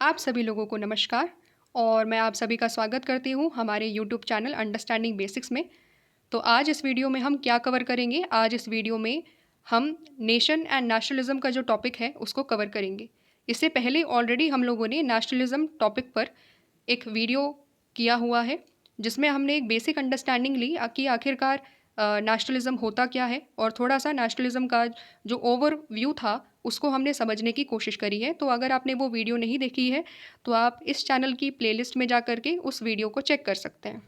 आप सभी लोगों को नमस्कार और मैं आप सभी का स्वागत करती हूँ हमारे यूट्यूब चैनल अंडरस्टैंडिंग बेसिक्स में। तो आज इस वीडियो में हम क्या कवर करेंगे? आज इस वीडियो में हम नेशन एंड नेशनलिज्म का जो टॉपिक है उसको कवर करेंगे। इससे पहले ऑलरेडी हम लोगों ने नेशनलिज्म टॉपिक पर एक वीडियो किया हुआ है जिसमें हमने एक बेसिक अंडरस्टैंडिंग ली कि आखिरकार नेशनलिज्म होता क्या है और थोड़ा सा नेशनलिज्म का जो ओवर व्यू था उसको हमने समझने की कोशिश करी है। तो अगर आपने वो वीडियो नहीं देखी है तो आप इस चैनल की प्लेलिस्ट में जा कर के उस वीडियो को चेक कर सकते हैं।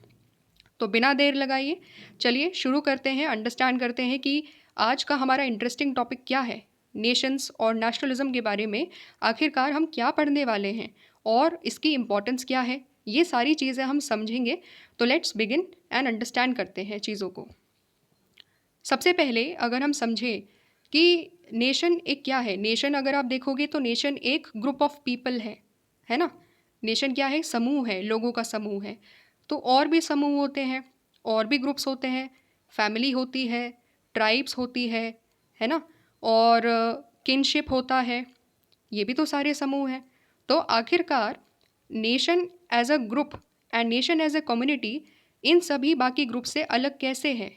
तो बिना देर लगाइए चलिए शुरू करते हैं, अंडरस्टैंड करते हैं कि आज का हमारा इंटरेस्टिंग टॉपिक क्या है। नेशंस और नेशनलिज्म के बारे में आखिरकार हम क्या पढ़ने वाले हैं और इसकी इम्पोर्टेंस क्या है, ये सारी चीज़ें हम समझेंगे। तो लेट्स बिगिन एंड अंडरस्टैंड करते हैं चीज़ों को। सबसे पहले अगर हम समझें कि नेशन एक क्या है, नेशन अगर आप देखोगे तो नेशन एक ग्रुप ऑफ पीपल है ना। नेशन क्या है? समूह है, लोगों का समूह है। तो और भी समूह होते हैं, और भी ग्रुप्स होते हैं, फैमिली होती है, ट्राइब्स होती है ना, और किनशिप होता है, ये भी तो सारे समूह हैं। तो आखिरकार nation as a group and nation as a community इन सभी बाकी ग्रुप से अलग कैसे है,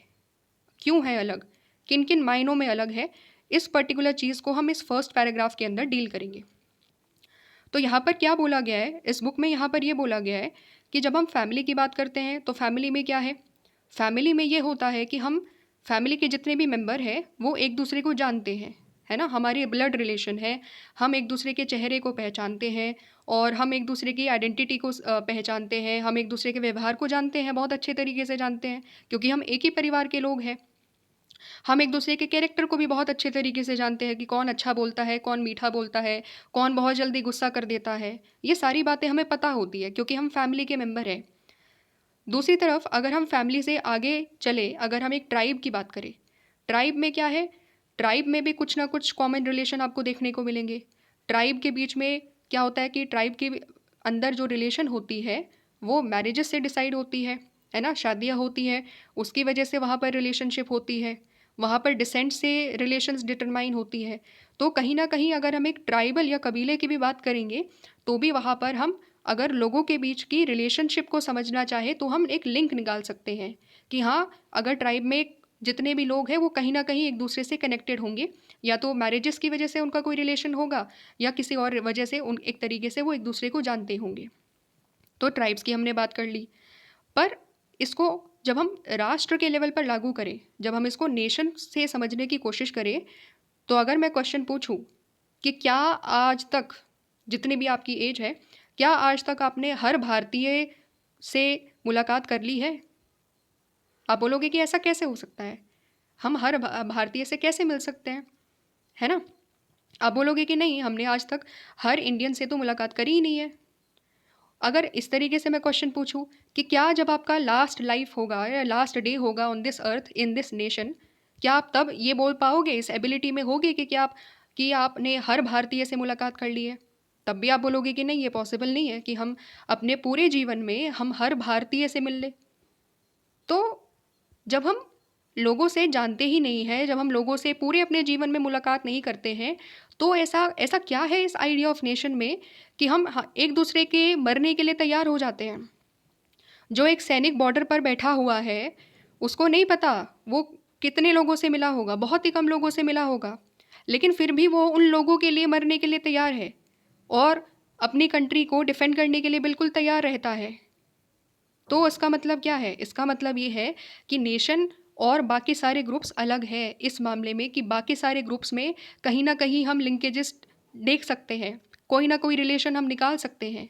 क्यों है अलग, किन किन मायनों में अलग है, इस पर्टिकुलर चीज़ को हम इस फर्स्ट पैराग्राफ के अंदर डील करेंगे। तो यहाँ पर क्या बोला गया है इस बुक में? यहाँ पर ये बोला गया है कि जब हम फैमिली की बात करते हैं तो फैमिली में क्या है? फैमिली में ये होता है कि हम फैमिली के जितने भी मेंबर हैं वो एक दूसरे को जानते हैं, है ना, हमारी ब्लड रिलेशन है, हम एक दूसरे के चेहरे को पहचानते हैं और हम एक दूसरे की आइडेंटिटी को पहचानते हैं, हम एक दूसरे के व्यवहार को जानते हैं, बहुत अच्छे तरीके से जानते हैं क्योंकि हम एक ही परिवार के लोग हैं। हम एक दूसरे के कैरेक्टर को भी बहुत अच्छे तरीके से जानते हैं कि कौन अच्छा बोलता है, कौन मीठा बोलता है, कौन बहुत जल्दी गुस्सा कर देता है। ये सारी बातें हमें पता होती है क्योंकि हम फैमिली के मेंबर हैं। दूसरी तरफ अगर हम फैमिली से आगे चले, अगर हम एक ट्राइब की बात करें, ट्राइब में क्या है? ट्राइब में भी कुछ ना कुछ कॉमन रिलेशन आपको देखने को मिलेंगे। ट्राइब के बीच में क्या होता है कि ट्राइब के अंदर जो रिलेशन होती है वो मैरिजेस से डिसाइड होती है ना, शादियाँ होती हैं, उसकी वजह से वहाँ पर रिलेशनशिप होती है, वहाँ पर डिसेंट से रिलेशंस डिटरमाइन होती है। तो कहीं ना कहीं अगर हम एक ट्राइबल या कबीले की भी बात करेंगे तो भी वहाँ पर हम अगर लोगों के बीच की रिलेशनशिप को समझना चाहे तो हम एक लिंक निकाल सकते हैं कि हाँ, अगर ट्राइब में जितने भी लोग हैं वो कहीं ना कहीं एक दूसरे से कनेक्टेड होंगे, या तो मैरिजेस की वजह से उनका कोई रिलेशन होगा या किसी और वजह से उन एक तरीके से वो एक दूसरे को जानते होंगे। तो ट्राइब्स की हमने बात कर ली। पर इसको जब हम राष्ट्र के लेवल पर लागू करें, जब हम इसको नेशन से समझने की कोशिश करें, तो अगर मैं क्वेश्चन पूछूं कि क्या आज तक, जितनी भी आपकी एज है, क्या आज तक आपने हर भारतीय से मुलाकात कर ली है? आप बोलोगे कि ऐसा कैसे हो सकता है, हम हर भारतीय से कैसे मिल सकते हैं, है ना। आप बोलोगे कि नहीं, हमने आज तक हर इंडियन से तो मुलाकात करी ही नहीं है। अगर इस तरीके से मैं क्वेश्चन पूछूं कि क्या जब आपका लास्ट लाइफ होगा या लास्ट डे होगा on this earth in this nation, क्या आप तब ये बोल पाओगे, इस एबिलिटी में होगे कि क्या आप कि आपने हर भारतीय से मुलाकात कर ली है? तब भी आप बोलोगे कि नहीं, ये पॉसिबल नहीं है कि हम अपने पूरे जीवन में हम हर भारतीय से मिल लें। तो जब हम लोगों से जानते ही नहीं हैं, जब हम लोगों से पूरे अपने जीवन में मुलाकात नहीं करते हैं, तो ऐसा ऐसा क्या है इस आइडिया ऑफ नेशन में कि हम एक दूसरे के मरने के लिए तैयार हो जाते हैं? जो एक सैनिक बॉर्डर पर बैठा हुआ है उसको नहीं पता वो कितने लोगों से मिला होगा, बहुत ही कम लोगों से मिला होगा, लेकिन फिर भी वो उन लोगों के लिए मरने के लिए तैयार है और अपनी कंट्री को डिफेंड करने के लिए बिल्कुल तैयार रहता है। तो इसका मतलब क्या है? इसका मतलब ये है कि नेशन और बाकी सारे ग्रुप्स अलग है इस मामले में कि बाकी सारे ग्रुप्स में कहीं ना कहीं हम लिंकेजेस देख सकते हैं, कोई ना कोई रिलेशन हम निकाल सकते हैं,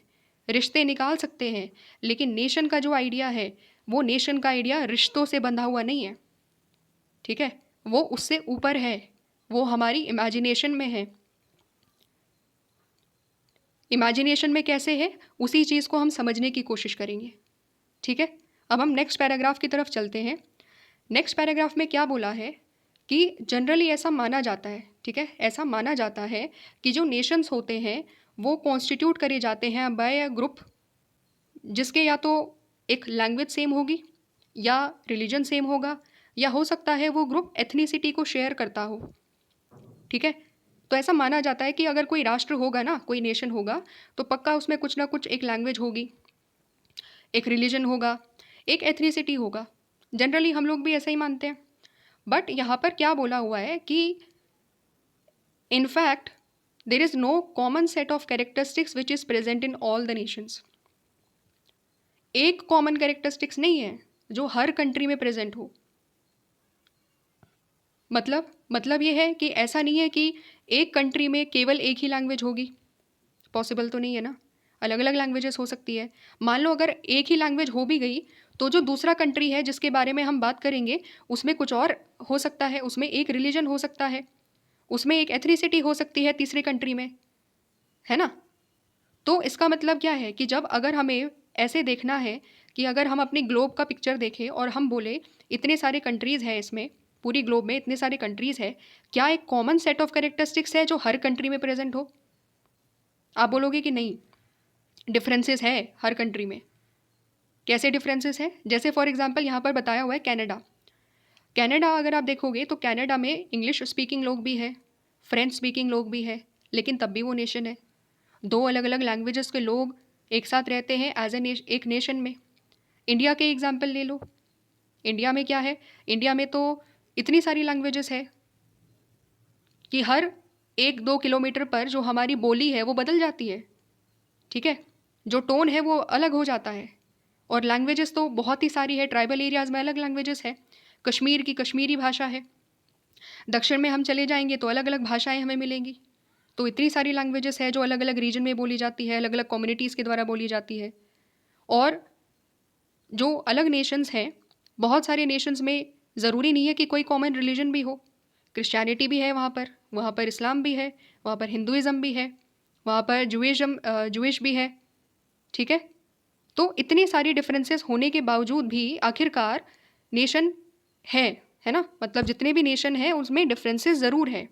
रिश्ते निकाल सकते हैं। लेकिन नेशन का जो आइडिया है वो नेशन का आइडिया रिश्तों से बंधा हुआ नहीं है, ठीक है, वो उससे ऊपर है, वो हमारी इमेजिनेशन में है। इमेजिनेशन में कैसे है उसी चीज़ को हम समझने की कोशिश करेंगे, ठीक है। अब हम नेक्स्ट पैराग्राफ की तरफ चलते हैं। नेक्स्ट पैराग्राफ में क्या बोला है कि जनरली ऐसा माना जाता है, ठीक है, ऐसा माना जाता है कि जो नेशंस होते हैं वो कॉन्स्टिट्यूट करे जाते हैं बाय अ ग्रुप जिसके या तो एक लैंग्वेज सेम होगी या रिलीजन सेम होगा, या हो सकता है वो ग्रुप एथनिसिटी को शेयर करता हो, ठीक है। तो ऐसा माना जाता है कि अगर कोई राष्ट्र होगा ना, कोई नेशन होगा, तो पक्का उसमें कुछ ना कुछ एक लैंग्वेज होगी, एक रिलीजन होगा, एक एथनिसिटी होगा। जनरली हम लोग भी ऐसा ही मानते हैं। बट यहाँ पर क्या बोला हुआ है कि in fact there is no common set of characteristics which is present in all the nations. एक कॉमन कैरेक्टरिस्टिक्स नहीं है जो हर कंट्री में प्रेजेंट हो। मतलब ये है कि ऐसा नहीं है कि एक कंट्री में केवल एक ही लैंग्वेज होगी, पॉसिबल तो नहीं है ना, अलग अलग लैंग्वेजेस हो सकती है। मान लो अगर एक ही लैंग्वेज हो भी गई तो जो दूसरा कंट्री है जिसके बारे में हम बात करेंगे उसमें कुछ और हो सकता है, उसमें एक रिलीजन हो सकता है, उसमें एक एथनिसिटी हो सकती है तीसरे कंट्री में, है ना। तो इसका मतलब क्या है कि जब अगर हमें ऐसे देखना है कि अगर हम अपनी ग्लोब का पिक्चर देखें और हम बोले इतने सारे कंट्रीज़ हैं, इसमें पूरी ग्लोब में इतने सारे कंट्रीज़ हैं, क्या एक कॉमन सेट ऑफ कैरेक्टरिस्टिक्स है जो हर कंट्री में प्रेजेंट हो? आप बोलोगे कि नहीं, डिफरेंसेस है हर कंट्री में। कैसे डिफरेंसेस है? जैसे फॉर एग्जांपल यहाँ पर बताया हुआ है कनाडा। कनाडा अगर आप देखोगे तो कनाडा में इंग्लिश स्पीकिंग लोग भी है, फ्रेंच स्पीकिंग लोग भी है, लेकिन तब भी वो नेशन है। दो अलग अलग लैंग्वेजेस के लोग एक साथ रहते हैं एज एक नेशन में। इंडिया के एग्जाम्पल ले लो। इंडिया में क्या है? इंडिया में तो इतनी सारी लैंग्वेजेस है कि हर 1-2 किलोमीटर पर जो हमारी बोली है वो बदल जाती है, ठीक है, जो टोन है वो अलग हो जाता है। और लैंग्वेजेस तो बहुत ही सारी है, ट्राइबल एरियाज़ में अलग लैंग्वेजेस है, कश्मीर की कश्मीरी भाषा है, दक्षिण में हम चले जाएंगे तो अलग अलग भाषाएं हमें मिलेंगी। तो इतनी सारी लैंग्वेजेस है जो अलग अलग रीजन में बोली जाती है, अलग अलग कम्युनिटीज़ के द्वारा बोली जाती है। और जो अलग नेशंस हैं, बहुत सारे नेशंस में ज़रूरी नहीं है कि कोई कॉमन रिलीजन भी हो। क्रिश्चियनिटी भी है वहाँ पर इस्लाम भी है, वहाँ पर हिंदुइज़्म भी है, वहाँ पर जूइश भी है, ठीक है। तो इतनी सारी डिफरेंसेस होने के बावजूद भी आखिरकार नेशन है ना, मतलब जितने भी नेशन हैं उसमें डिफरेंसेस ज़रूर है,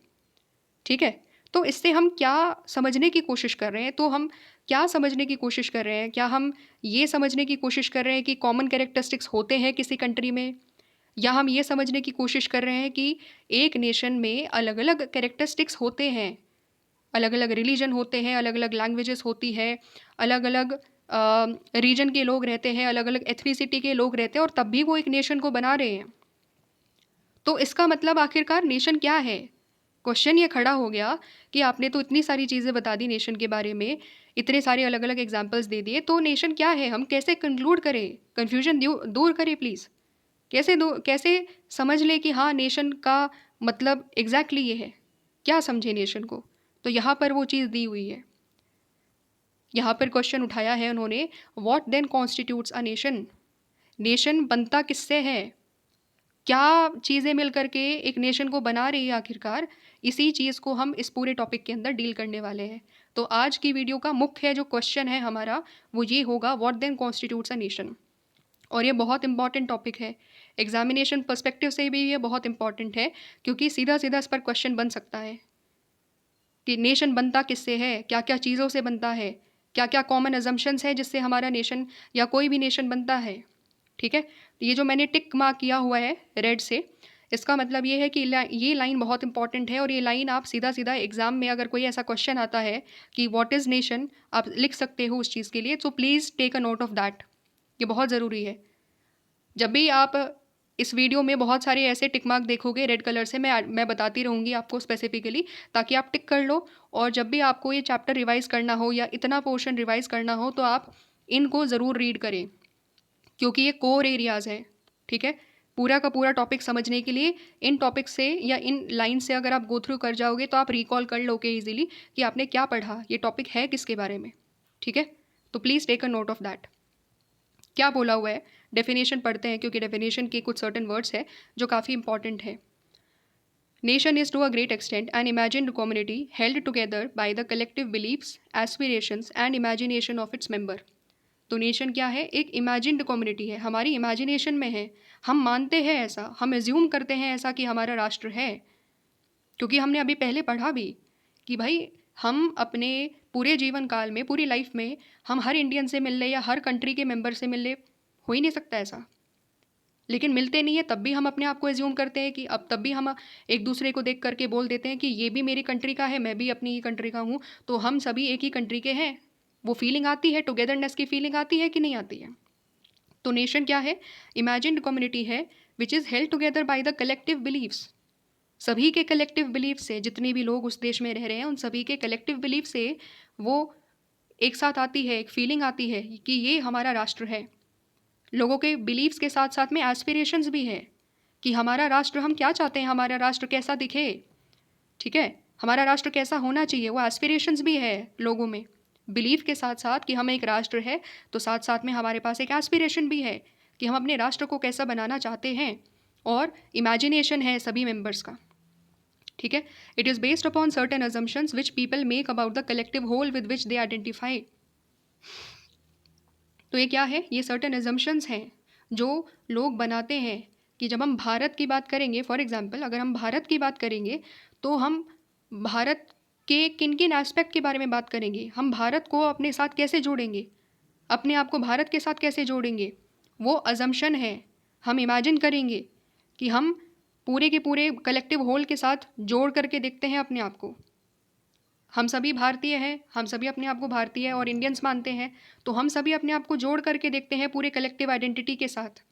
ठीक है। तो इससे हम क्या समझने की कोशिश कर रहे हैं? तो हम क्या समझने की कोशिश कर रहे हैं? क्या हम ये समझने की कोशिश कर रहे हैं कि कॉमन कैरेक्टरिस्टिक्स होते हैं किसी कंट्री में, या हम ये समझने की कोशिश कर रहे हैं कि एक नेशन में अलग अलग कैरेक्टरिस्टिक्स होते हैं, अलग अलग रिलीजन होते हैं, अलग अलग लैंग्वेजेस होती है, अलग अलग रीजन के लोग रहते हैं, अलग अलग एथनिसिटी के लोग रहते हैं, और तब भी वो एक नेशन को बना रहे हैं? तो इसका मतलब आखिरकार नेशन क्या है? क्वेश्चन ये खड़ा हो गया कि आपने तो इतनी सारी चीज़ें बता दी नेशन के बारे में, इतने सारे अलग अलग एग्जाम्पल्स दे दिए, तो नेशन क्या है? हम कैसे कंक्लूड करें, कन्फ्यूजन दूर करें प्लीज़। कैसे समझ ले कि हाँ नेशन का मतलब एग्जैक्टली ये है, क्या समझे नेशन को? तो यहाँ पर वो चीज़ दी हुई है। यहाँ पर क्वेश्चन उठाया है उन्होंने, what then constitutes a nation? Nation बनता किससे है? क्या चीज़ें मिल करके एक नेशन को बना रही है आखिरकार? इसी चीज़ को हम इस पूरे टॉपिक के अंदर डील करने वाले हैं। तो आज की वीडियो का मुख्य जो क्वेश्चन है हमारा वो ये होगा, what then constitutes a nation. और ये बहुत इंपॉर्टेंट टॉपिक है, एग्जामिनेशन पर्सपेक्टिव से भी ये बहुत इंपॉर्टेंट है, क्योंकि सीधा सीधा इस पर क्वेश्चन बन सकता है कि नेशन बनता किससे है, क्या क्या चीज़ों से बनता है, क्या क्या कॉमन अजम्पशंस है जिससे हमारा नेशन या कोई भी नेशन बनता है, ठीक है। तो ये जो मैंने टिक मार्क किया हुआ है रेड से, इसका मतलब ये है कि ये लाइन बहुत इंपॉर्टेंट है, और ये लाइन आप सीधा सीधा एग्जाम में अगर कोई ऐसा क्वेश्चन आता है कि व्हाट इज़ नेशन, आप लिख सकते हो उस चीज़ के लिए। So please take a note of that, ये बहुत ज़रूरी है। जब भी आप इस वीडियो में बहुत सारे ऐसे टिक मार्क देखोगे रेड कलर से, मैं बताती रहूँगी आपको स्पेसिफिकली, ताकि आप टिक कर लो। और जब भी आपको ये चैप्टर रिवाइज़ करना हो या इतना पोर्शन रिवाइज़ करना हो तो आप इनको ज़रूर रीड करें, क्योंकि ये कोर एरियाज़ हैं, ठीक है। पूरा का पूरा टॉपिक समझने के लिए इन टॉपिक से या इन लाइन से अगर आप गो थ्रू कर जाओगे तो आप रिकॉल कर लोगे ईजिली कि आपने क्या पढ़ा, ये टॉपिक है किसके बारे में, ठीक है। तो please take a note of that. क्या बोला हुआ है, डेफिनेशन पढ़ते हैं, क्योंकि डेफिनेशन के कुछ सर्टेन वर्ड्स है जो काफ़ी इंपॉर्टेंट है। Nation is to a great extent an imagined community held together by the collective beliefs, aspirations and imagination of its member. तो नेशन क्या है? एक इमेजिन्ड कम्युनिटी है, हमारी इमेजिनेशन में है, हम मानते हैं ऐसा, हम एज्यूम करते हैं ऐसा कि हमारा राष्ट्र है, क्योंकि हमने अभी पहले पढ़ा भी कि भाई हम अपने पूरे जीवन काल में, पूरी लाइफ में हम हर इंडियन से मिल ले या हर कंट्री के मेंबर से मिल ले, हो ही नहीं सकता ऐसा। लेकिन मिलते नहीं है तब भी हम अपने आप को एज्यूम करते हैं कि अब तब भी हम एक दूसरे को देख करके बोल देते हैं कि ये भी मेरी कंट्री का है, मैं भी अपनी ही कंट्री का हूँ, तो हम सभी एक ही कंट्री के हैं। वो फीलिंग आती है, टुगेदरनेस की फीलिंग आती है कि नहीं आती है? तो नेशन क्या है? इमेजिन्ड कम्युनिटी है which is held together by the collective beliefs. सभी के कलेक्टिव बिलीफ से, जितने भी लोग उस देश में रह रहे हैं उन सभी के कलेक्टिव बिलीफ से वो एक साथ आती है, एक फीलिंग आती है कि ये हमारा राष्ट्र है। लोगों के बिलीव्स के साथ साथ में एस्पिरेशंस भी है कि हमारा राष्ट्र, हम क्या चाहते हैं, हमारा राष्ट्र कैसा दिखे, ठीक है, हमारा राष्ट्र कैसा होना चाहिए, वो एस्पिरेशंस भी है लोगों में। बिलीफ के साथ साथ कि हम एक राष्ट्र है, तो साथ साथ में हमारे पास एक एस्पिरेशन भी है कि हम अपने राष्ट्र को कैसा बनाना चाहते हैं, और इमेजिनेशन है सभी मेंबर्स का, ठीक है। It is based upon certain assumptions which people make about the collective whole with which they identify. तो ये क्या है? ये सर्टेन एजम्पशंस हैं जो लोग बनाते हैं कि जब हम भारत की बात करेंगे, फॉर एग्जांपल अगर हम भारत की बात करेंगे तो हम भारत के किन किन एस्पेक्ट के बारे में बात करेंगे, हम भारत को अपने साथ कैसे जोड़ेंगे, अपने आप को भारत के साथ कैसे जोड़ेंगे, वो अजम्पशन है। हम इमेजिन करेंगे कि हम पूरे के पूरे कलेक्टिव होल के साथ जोड़ करके देखते हैं अपने आप को। हम सभी भारतीय हैं, हम सभी अपने आप को भारतीय और इंडियंस मानते हैं, तो हम सभी अपने आप को जोड़ करके देखते हैं पूरे कलेक्टिव आइडेंटिटी के साथ,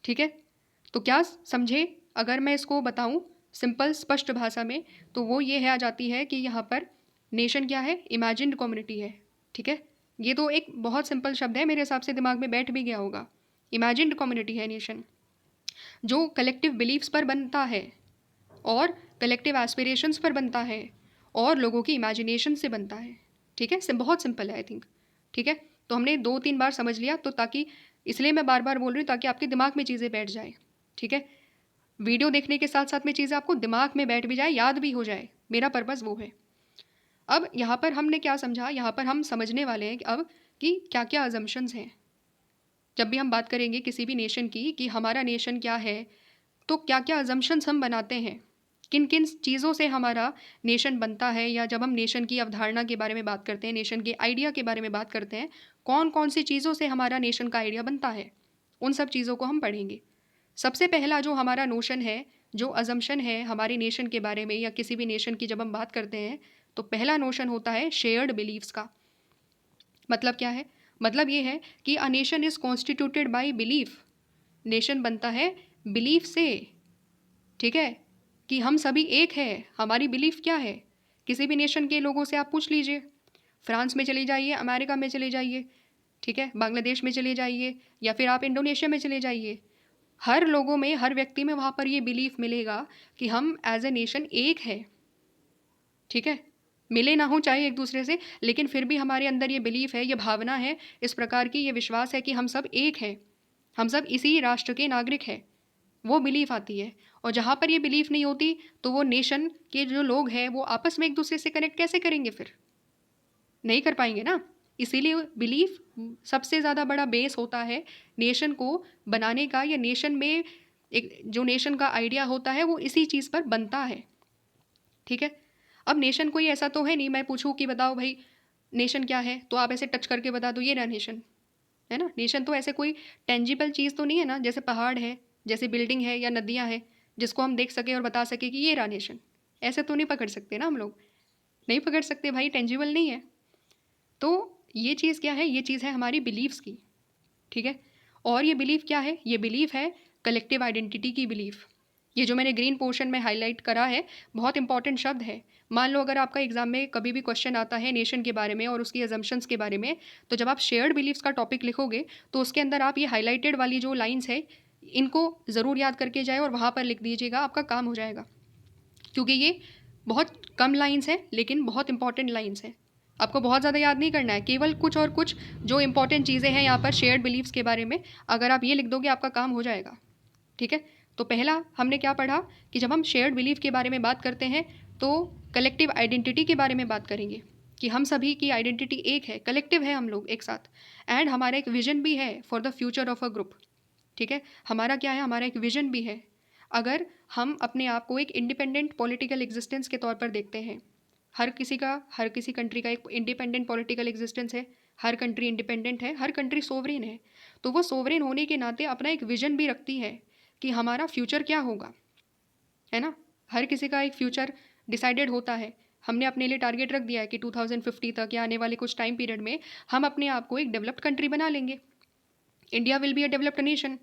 ठीक है। तो क्या समझे? अगर मैं इसको बताऊं सिंपल स्पष्ट भाषा में, तो वो ये है आ जाती है कि यहाँ पर नेशन क्या है? इमेजिन्ड कम्युनिटी है, ठीक है। ये तो एक बहुत सिंपल शब्द है, मेरे हिसाब से दिमाग में बैठ भी गया होगा। इमेजिन्ड कम्युनिटी है नेशन, जो कलेक्टिव बिलीफ्स पर बनता है और कलेक्टिव एस्पिरेशंस पर बनता है और लोगों की इमेजिनेशन से बनता है, ठीक है। बहुत सिंपल है आई थिंक, ठीक है। तो हमने 2-3 बार समझ लिया, तो ताकि, इसलिए मैं बार बार बोल रही हूँ ताकि आपके दिमाग में चीज़ें बैठ जाए, ठीक है। वीडियो देखने के साथ साथ में चीज़ें आपको दिमाग में बैठ भी जाए, याद भी हो जाए, मेरा पर्पज़ वो है। अब यहाँ पर हमने क्या समझा, यहाँ पर हम समझने वाले हैं कि अब कि क्या क्या अजम्पशंस हैं। जब भी हम बात करेंगे किसी भी नेशन की कि हमारा नेशन क्या है, तो क्या क्या अजम्पशंस हम बनाते हैं, किन किन चीज़ों से हमारा नेशन बनता है, या जब हम नेशन की अवधारणा के बारे में बात करते हैं, नेशन के आइडिया के बारे में बात करते हैं, कौन कौन सी चीज़ों से हमारा नेशन का आइडिया बनता है, उन सब चीज़ों को हम पढ़ेंगे। सबसे पहला जो हमारा नोशन है, जो अजम्पशन है हमारे नेशन के बारे में या किसी भी नेशन की जब हम बात करते हैं, तो पहला नोशन होता है शेयर्ड बिलीव्स का। मतलब क्या है? मतलब ये है कि a nation is constituted by belief. Nation बनता है बिलीफ से, ठीक है, कि हम सभी एक है। हमारी बिलीफ क्या है? किसी भी नेशन के लोगों से आप पूछ लीजिए, फ्रांस में चले जाइए, अमेरिका में चले जाइए, ठीक है, बांग्लादेश में चले जाइए, या फिर आप इंडोनेशिया में चले जाइए, हर लोगों में, हर व्यक्ति में वहाँ पर ये बिलीफ मिलेगा कि हम एज ए नेशन एक है, ठीक है। मिले ना हो चाहे एक दूसरे से, लेकिन फिर भी हमारे अंदर ये बिलीफ है, ये भावना है, इस प्रकार की ये विश्वास है कि हम सब एक हैं, हम सब इसी राष्ट्र के नागरिक हैं, वो बिलीफ आती है। और जहाँ पर ये बिलीफ नहीं होती, तो वो नेशन के जो लोग हैं वो आपस में एक दूसरे से कनेक्ट कैसे करेंगे? फिर नहीं कर पाएंगे ना। इसीलिए बिलीफ सबसे ज़्यादा बड़ा बेस होता है नेशन को बनाने का, या नेशन में एक जो नेशन का आइडिया होता है वो इसी चीज़ पर बनता है, ठीक है। अब नेशन कोई ऐसा तो है नहीं, मैं पूछूं कि बताओ भाई नेशन क्या है, तो आप ऐसे टच करके बता दो ये रहा नेशन, है ना। नेशन तो ऐसे कोई टेंजिबल चीज़ तो नहीं है ना, जैसे पहाड़ है, जैसे बिल्डिंग है या नदियाँ हैं, जिसको हम देख सके और बता सके कि ये रहा नेशन। ऐसे तो नहीं पकड़ सकते ना हम लोग, नहीं पकड़ सकते भाई, टेंजिबल नहीं है। तो ये चीज़ क्या है? ये चीज़ है हमारी बिलीव्स की, ठीक है। और ये बिलीफ क्या है? ये बिलीफ है कलेक्टिव आइडेंटिटी की बिलीफ। ये जो मैंने ग्रीन पोर्शन में हाईलाइट करा है, बहुत इंपॉर्टेंट शब्द है। मान लो अगर आपका एग्जाम में कभी भी क्वेश्चन आता है नेशन के बारे में और उसकी अजम्पशंस के बारे में, तो जब आप शेयर्ड बिलीफ्स का टॉपिक लिखोगे तो उसके अंदर आप ये हाईलाइटेड वाली जो लाइन्स है इनको ज़रूर याद करके जाए और वहाँ पर लिख दीजिएगा, आपका काम हो जाएगा। क्योंकि ये बहुत कम लाइन्स हैं लेकिन बहुत इंपॉर्टेंट लाइन्स हैं। आपको बहुत ज़्यादा याद नहीं करना है, केवल कुछ और कुछ जो इंपॉर्टेंट चीज़ें हैं यहाँ पर शेयर्ड बिलीफ्स के बारे में, अगर आप ये लिख दोगे आपका काम हो जाएगा, ठीक है। तो पहला हमने क्या पढ़ा कि जब हम शेयर्ड बिलीफ के बारे में बात करते हैं तो कलेक्टिव आइडेंटिटी के बारे में बात करेंगे कि हम सभी की आइडेंटिटी एक है, कलेक्टिव है हम लोग एक साथ, एंड हमारा एक विजन भी है for the future of a group, ठीक है। हमारा क्या है? हमारा एक विजन भी है। अगर हम अपने आप को एक इंडिपेंडेंट पॉलिटिकल एग्जिस्टेंस के तौर पर देखते हैं, हर किसी कंट्री का एक इंडिपेंडेंट पॉलिटिकल एग्जिस्टेंस है, हर कंट्री इंडिपेंडेंट है, हर कंट्री सोवरेन है। तो वो सोवरेन होने के नाते अपना एक विजन भी रखती है कि हमारा फ्यूचर क्या होगा, है ना। हर किसी का एक फ्यूचर डिसाइडेड होता है। हमने अपने लिए टारगेट रख दिया है कि 2050 तक या आने वाले कुछ टाइम पीरियड में हम अपने आप को एक डेवलप्ड कंट्री बना लेंगे। India will be a developed nation.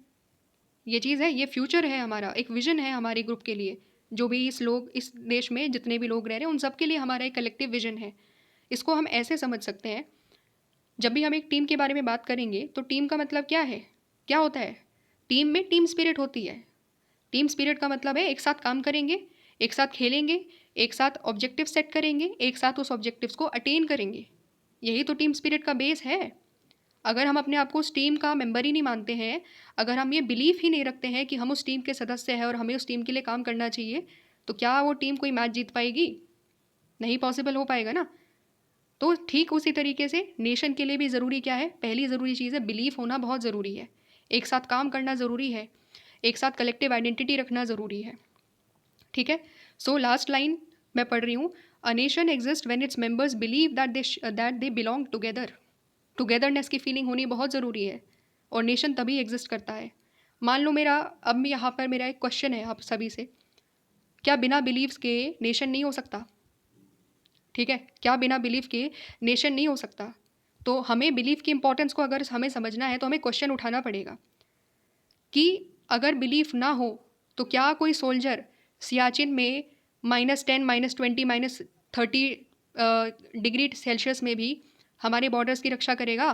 ये चीज़ है, ये फ्यूचर है हमारा, एक विजन है हमारे ग्रुप के लिए। जो भी इस देश में जितने भी लोग रह रहे हैं उन सब के लिए हमारा एक कलेक्टिव विजन है। इसको हम ऐसे समझ सकते हैं, जब भी हम एक टीम के बारे में बात करेंगे तो टीम का मतलब क्या है, क्या होता है। टीम में टीम स्पिरिट होती है। टीम स्पिरिट का मतलब है एक साथ काम करेंगे, एक साथ खेलेंगे, एक साथ ऑब्जेक्टिव सेट करेंगे, एक साथ उस ऑब्जेक्टिव्स को अटेन करेंगे। यही तो टीम स्पिरिट का बेस है। अगर हम अपने आप को उस टीम का मेंबर ही नहीं मानते हैं, अगर हम ये बिलीफ ही नहीं रखते हैं कि हम उस टीम के सदस्य हैं और हमें उस टीम के लिए काम करना चाहिए, तो क्या वो टीम कोई मैच जीत पाएगी? नहीं पॉसिबल हो पाएगा ना। तो ठीक उसी तरीके से नेशन के लिए भी ज़रूरी क्या है, पहली ज़रूरी चीज़ है बिलीफ होना बहुत ज़रूरी है। एक साथ काम करना ज़रूरी है, एक साथ कलेक्टिव आइडेंटिटी रखना ज़रूरी है। ठीक है। सो लास्ट लाइन मैं पढ़ रही हूँ, a nation exist when its members believe that they belong together. Togetherness की फीलिंग होनी बहुत ज़रूरी है और नेशन तभी एग्जिस्ट करता है। मान लो अब यहाँ पर मेरा एक क्वेश्चन है आप सभी से, क्या बिना बिलीव्स के नेशन नहीं हो सकता? ठीक है, क्या बिना बिलीव के नेशन नहीं हो सकता? तो हमें बिलीव की इंपॉर्टेंस को अगर हमें समझना है तो हमें क्वेश्चन उठाना पड़ेगा कि अगर बिलीफ ना हो तो क्या कोई सोल्जर सियाचिन में -10, -20, -30 डिग्री सेल्सियस में भी हमारे बॉर्डर्स की रक्षा करेगा?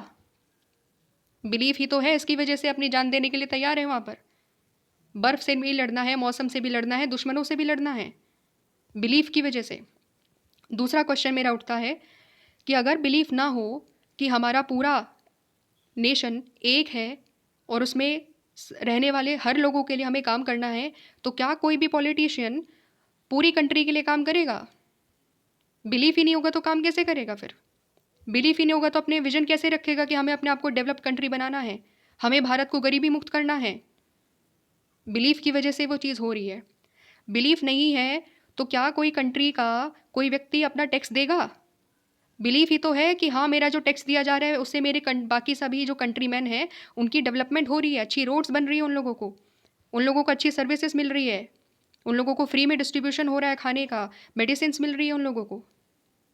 बिलीफ ही तो है, इसकी वजह से अपनी जान देने के लिए तैयार है वहाँ पर। बर्फ़ से भी लड़ना है, मौसम से भी लड़ना है, दुश्मनों से भी लड़ना है, बिलीफ की वजह से। दूसरा क्वेश्चन मेरा उठता है कि अगर बिलीफ ना हो कि हमारा पूरा नेशन एक है और उसमें रहने वाले हर लोगों के लिए हमें काम करना है, तो क्या कोई भी पॉलिटिशियन पूरी कंट्री के लिए काम करेगा? बिलीफ ही नहीं होगा तो काम कैसे करेगा फिर? बिलीफ ही नहीं होगा तो अपने विजन कैसे रखेगा कि हमें अपने आप को डेवलप कंट्री बनाना है, हमें भारत को गरीबी मुक्त करना है? बिलीफ की वजह से वो चीज़ हो रही है। बिलीफ नहीं है तो क्या कोई कंट्री का कोई व्यक्ति अपना टैक्स देगा? बिलीफ ही तो है कि हाँ, मेरा जो टैक्स दिया जा रहा है उससे मेरे बाकी सभी जो कंट्रीमैन हैं उनकी डेवलपमेंट हो रही है, अच्छी रोड्स बन रही है, उन लोगों को अच्छी सर्विसेज मिल रही है, उन लोगों को फ्री में डिस्ट्रीब्यूशन हो रहा है खाने का, मेडिसिन मिल रही है उन लोगों को।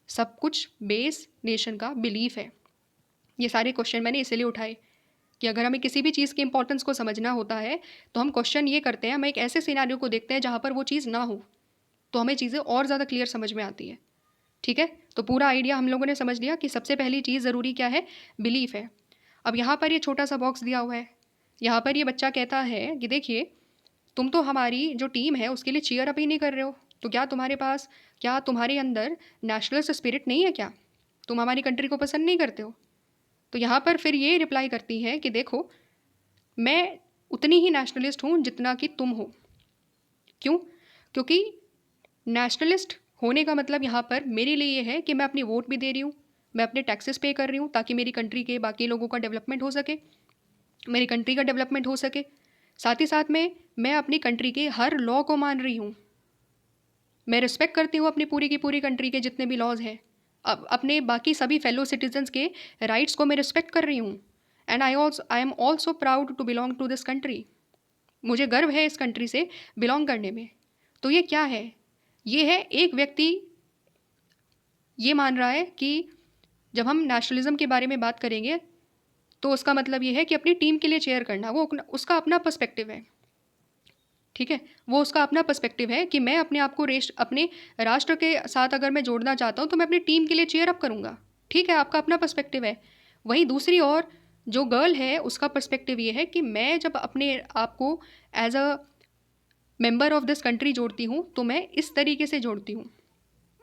सब कुछ बेस नेशन का बिलीफ है। ये सारे क्वेश्चन मैंने इसलिए उठाए कि अगर हमें किसी भी चीज़ की इंपॉर्टेंस को समझना होता है तो हम क्वेश्चन ये करते हैं, हम एक ऐसे सिनेरियो को देखते हैं जहाँ पर वो चीज़ ना हो, तो हमें चीज़ें और ज़्यादा क्लियर समझ में आती है। ठीक है, तो पूरा आइडिया हम लोगों ने समझ लिया कि सबसे पहली चीज़ ज़रूरी क्या है, बिलीफ है। अब यहाँ पर ये छोटा सा बॉक्स दिया हुआ है, यहाँ पर ये बच्चा कहता है कि देखिए, तुम तो हमारी जो टीम है उसके लिए चीयर अप ही नहीं कर रहे हो, तो क्या तुम्हारे अंदर नेशनलिस्ट स्पिरिट नहीं है क्या? तुम हमारी कंट्री को पसंद नहीं करते हो? तो यहाँ पर फिर ये रिप्लाई करती है कि देखो, मैं उतनी ही नेशनलिस्ट हूँ जितना कि तुम हो। क्यों? क्योंकि नेशनलिस्ट होने का मतलब यहाँ पर मेरे लिए ये है कि मैं अपनी वोट भी दे रही हूँ, मैं अपने टैक्सेस पे कर रही हूँ ताकि मेरी कंट्री के बाकी लोगों का डेवलपमेंट हो सके, मेरी कंट्री का डेवलपमेंट हो सके। साथ ही साथ में मैं अपनी कंट्री के हर लॉ को मान रही हूँ, मैं रिस्पेक्ट करती हूँ अपनी पूरी की पूरी कंट्री के जितने भी लॉज हैं। अब अपने बाकी सभी फेलो सिटीजन्स के राइट्स को मैं रिस्पेक्ट कर रही हूँ। And I am also proud to belong to this country. मुझे गर्व है इस कंट्री से बिलोंग करने में। तो ये क्या है? ये है एक व्यक्ति ये मान रहा है कि जब हम नेशनलिज्म के बारे में बात करेंगे तो उसका मतलब ये है कि अपनी टीम के लिए चेयर करना, वो उसका अपना पर्सपेक्टिव है। ठीक है, वो उसका अपना पर्सपेक्टिव है कि मैं अपने आप को अपने राष्ट्र के साथ अगर मैं जोड़ना चाहता हूँ तो मैं अपनी टीम के लिए चेयर अप करूँगा। ठीक है, आपका अपना पर्सपेक्टिव है। वहीं दूसरी ओर जो गर्ल है उसका पर्सपेक्टिव ये है कि मैं जब अपने आप को as a member of this country जोड़ती हूँ तो मैं इस तरीके से जोड़ती हूँ।